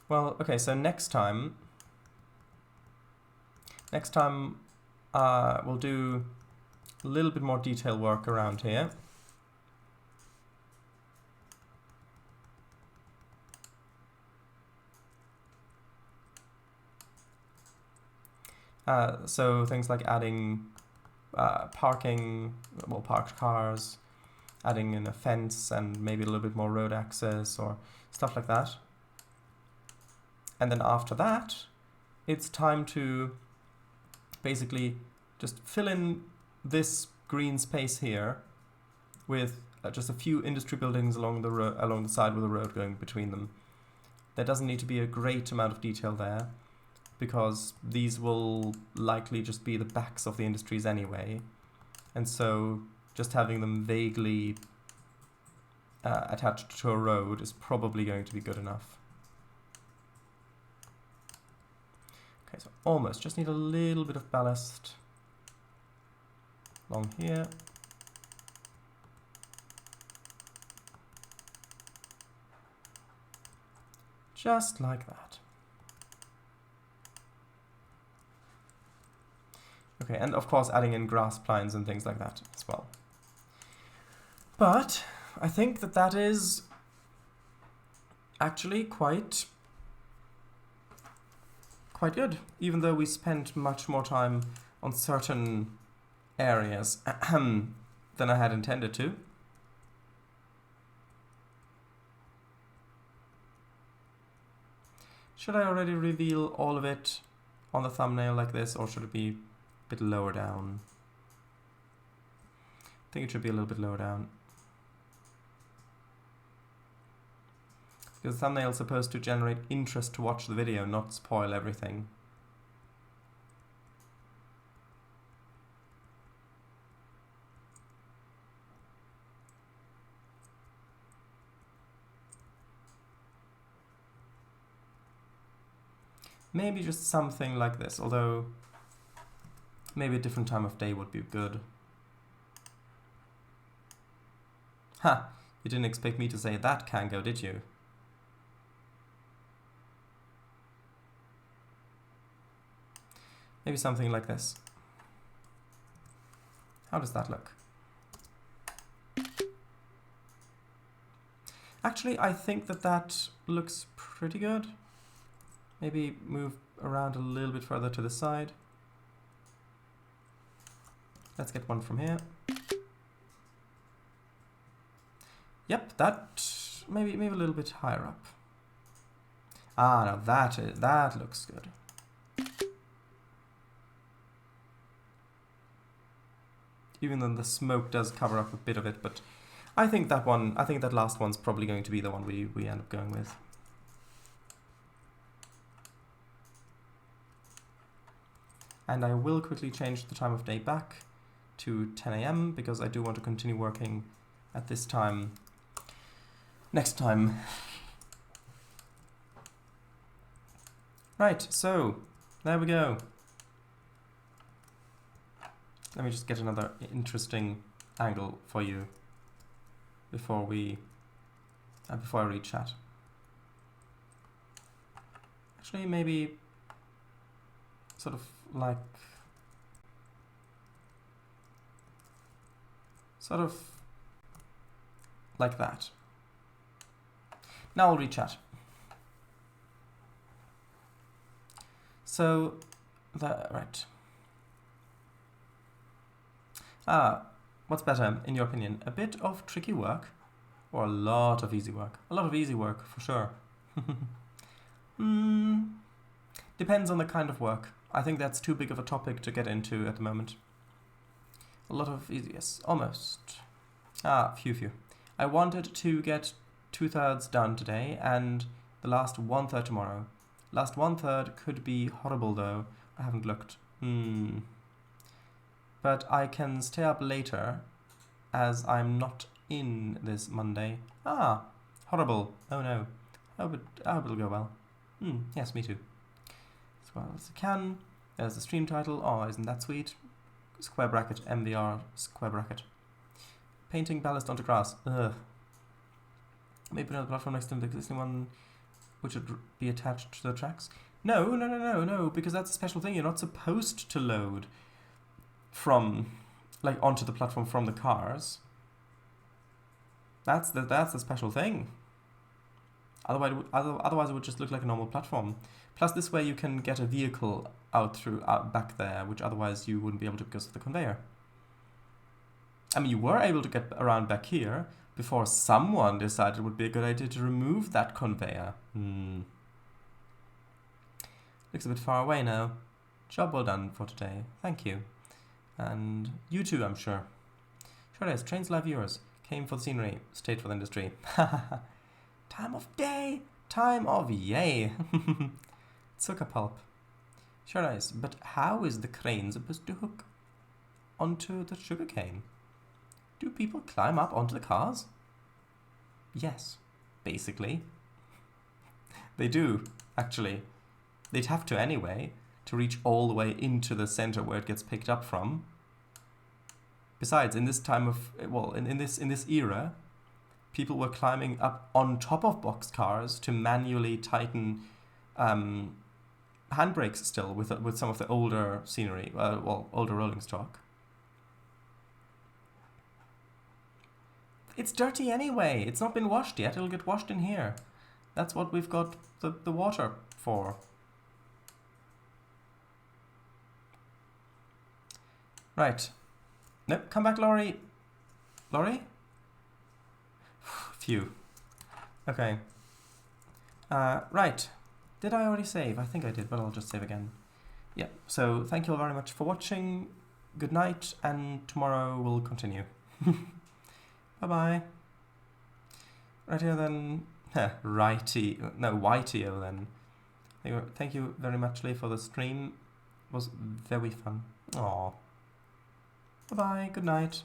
Well, okay, so next time we'll do a little bit more detail work around here. So things like adding parking, well, parked cars, adding in a fence and maybe a little bit more road access or stuff like that. And then after that, it's time to basically just fill in this green space here with just a few industry buildings along the side with a road going between them. There doesn't need to be a great amount of detail there, because these will likely just be the backs of the industries anyway, and so just having them vaguely attached to a road is probably going to be good enough. Okay, so almost just need a little bit of ballast along here. Just like that. Okay, and of course adding in grass pines and things like that as well. But I think that that is actually quite good, even though we spent much more time on certain areas than I had intended to. Should I already reveal all of it on the thumbnail like this, or should it be a bit lower down? I think it should be a little bit lower down. Because the thumbnail is supposed to generate interest to watch the video, not spoil everything. Maybe just something like this, although maybe a different time of day would be good. Ha! You didn't expect me to say that, Kango, did you? Maybe something like this. How does that look? Actually, I think that that looks pretty good. Maybe move around a little bit further to the side. Let's get one from here. Yep, that maybe a little bit higher up. Ah, now that looks good. Even though the smoke does cover up a bit of it, but I think that last one's probably going to be the one we end up going with. And I will quickly change the time of day back to 10 AM because I do want to continue working at this time next time. Right, so there we go. Let me just get another interesting angle for you before I read chat. Actually, maybe sort of like that. Now I'll read chat. So right. What's better, in your opinion? A bit of tricky work or a lot of easy work? A lot of easy work, for sure. Depends on the kind of work. I think that's too big of a topic to get into at the moment. A lot of easy, yes, almost. Phew. I wanted to get 2/3 done today and the last 1/3 tomorrow. Last 1/3 could be horrible though. I haven't looked. But I can stay up later as I'm not in this Monday. Ah, horrible. Oh no. I hope it'll go well. Yes, me too. As well as I can. There's the stream title. Oh, isn't that sweet? Square bracket, MVR, square bracket. Painting ballast onto grass. Ugh. Maybe another platform next to the existing one, which would be attached to the tracks. No, because that's a special thing. You're not supposed to load from, like, onto the platform from the cars. That's the special thing. Otherwise, it would just look like a normal platform. Plus, this way you can get a vehicle out back there, which otherwise you wouldn't be able to because of the conveyor. I mean, you were able to get around back here before someone decided it would be a good idea to remove that conveyor. Looks a bit far away now. Job well done for today. Thank you. And you too, I'm sure. Sure is. Trainz live viewers. Came for the scenery. Stayed for the industry. Time of day. Time of yay. Zucker pulp. Sure is. But how is the crane supposed to hook onto the sugarcane? Do people climb up onto the cars? Yes, basically. They do, actually. They'd have to anyway, to reach all the way into the center where it gets picked up from. Besides, in this time of, well, in this era, people were climbing up on top of boxcars to manually tighten handbrakes still with some of the older scenery, older rolling stock. It's dirty anyway. It's not been washed yet. It'll get washed in here. That's what we've got the water for. Right. Nope, come back, Laurie. Laurie? Phew. Okay. Right. Did I already save? I think I did, but I'll just save again. Yeah, so thank you all very much for watching. Good night, and tomorrow we'll continue. Bye-bye. Right here then. YTO then. Thank you very much, Lee, for the stream. It was very fun. Aww. Bye-bye, good night.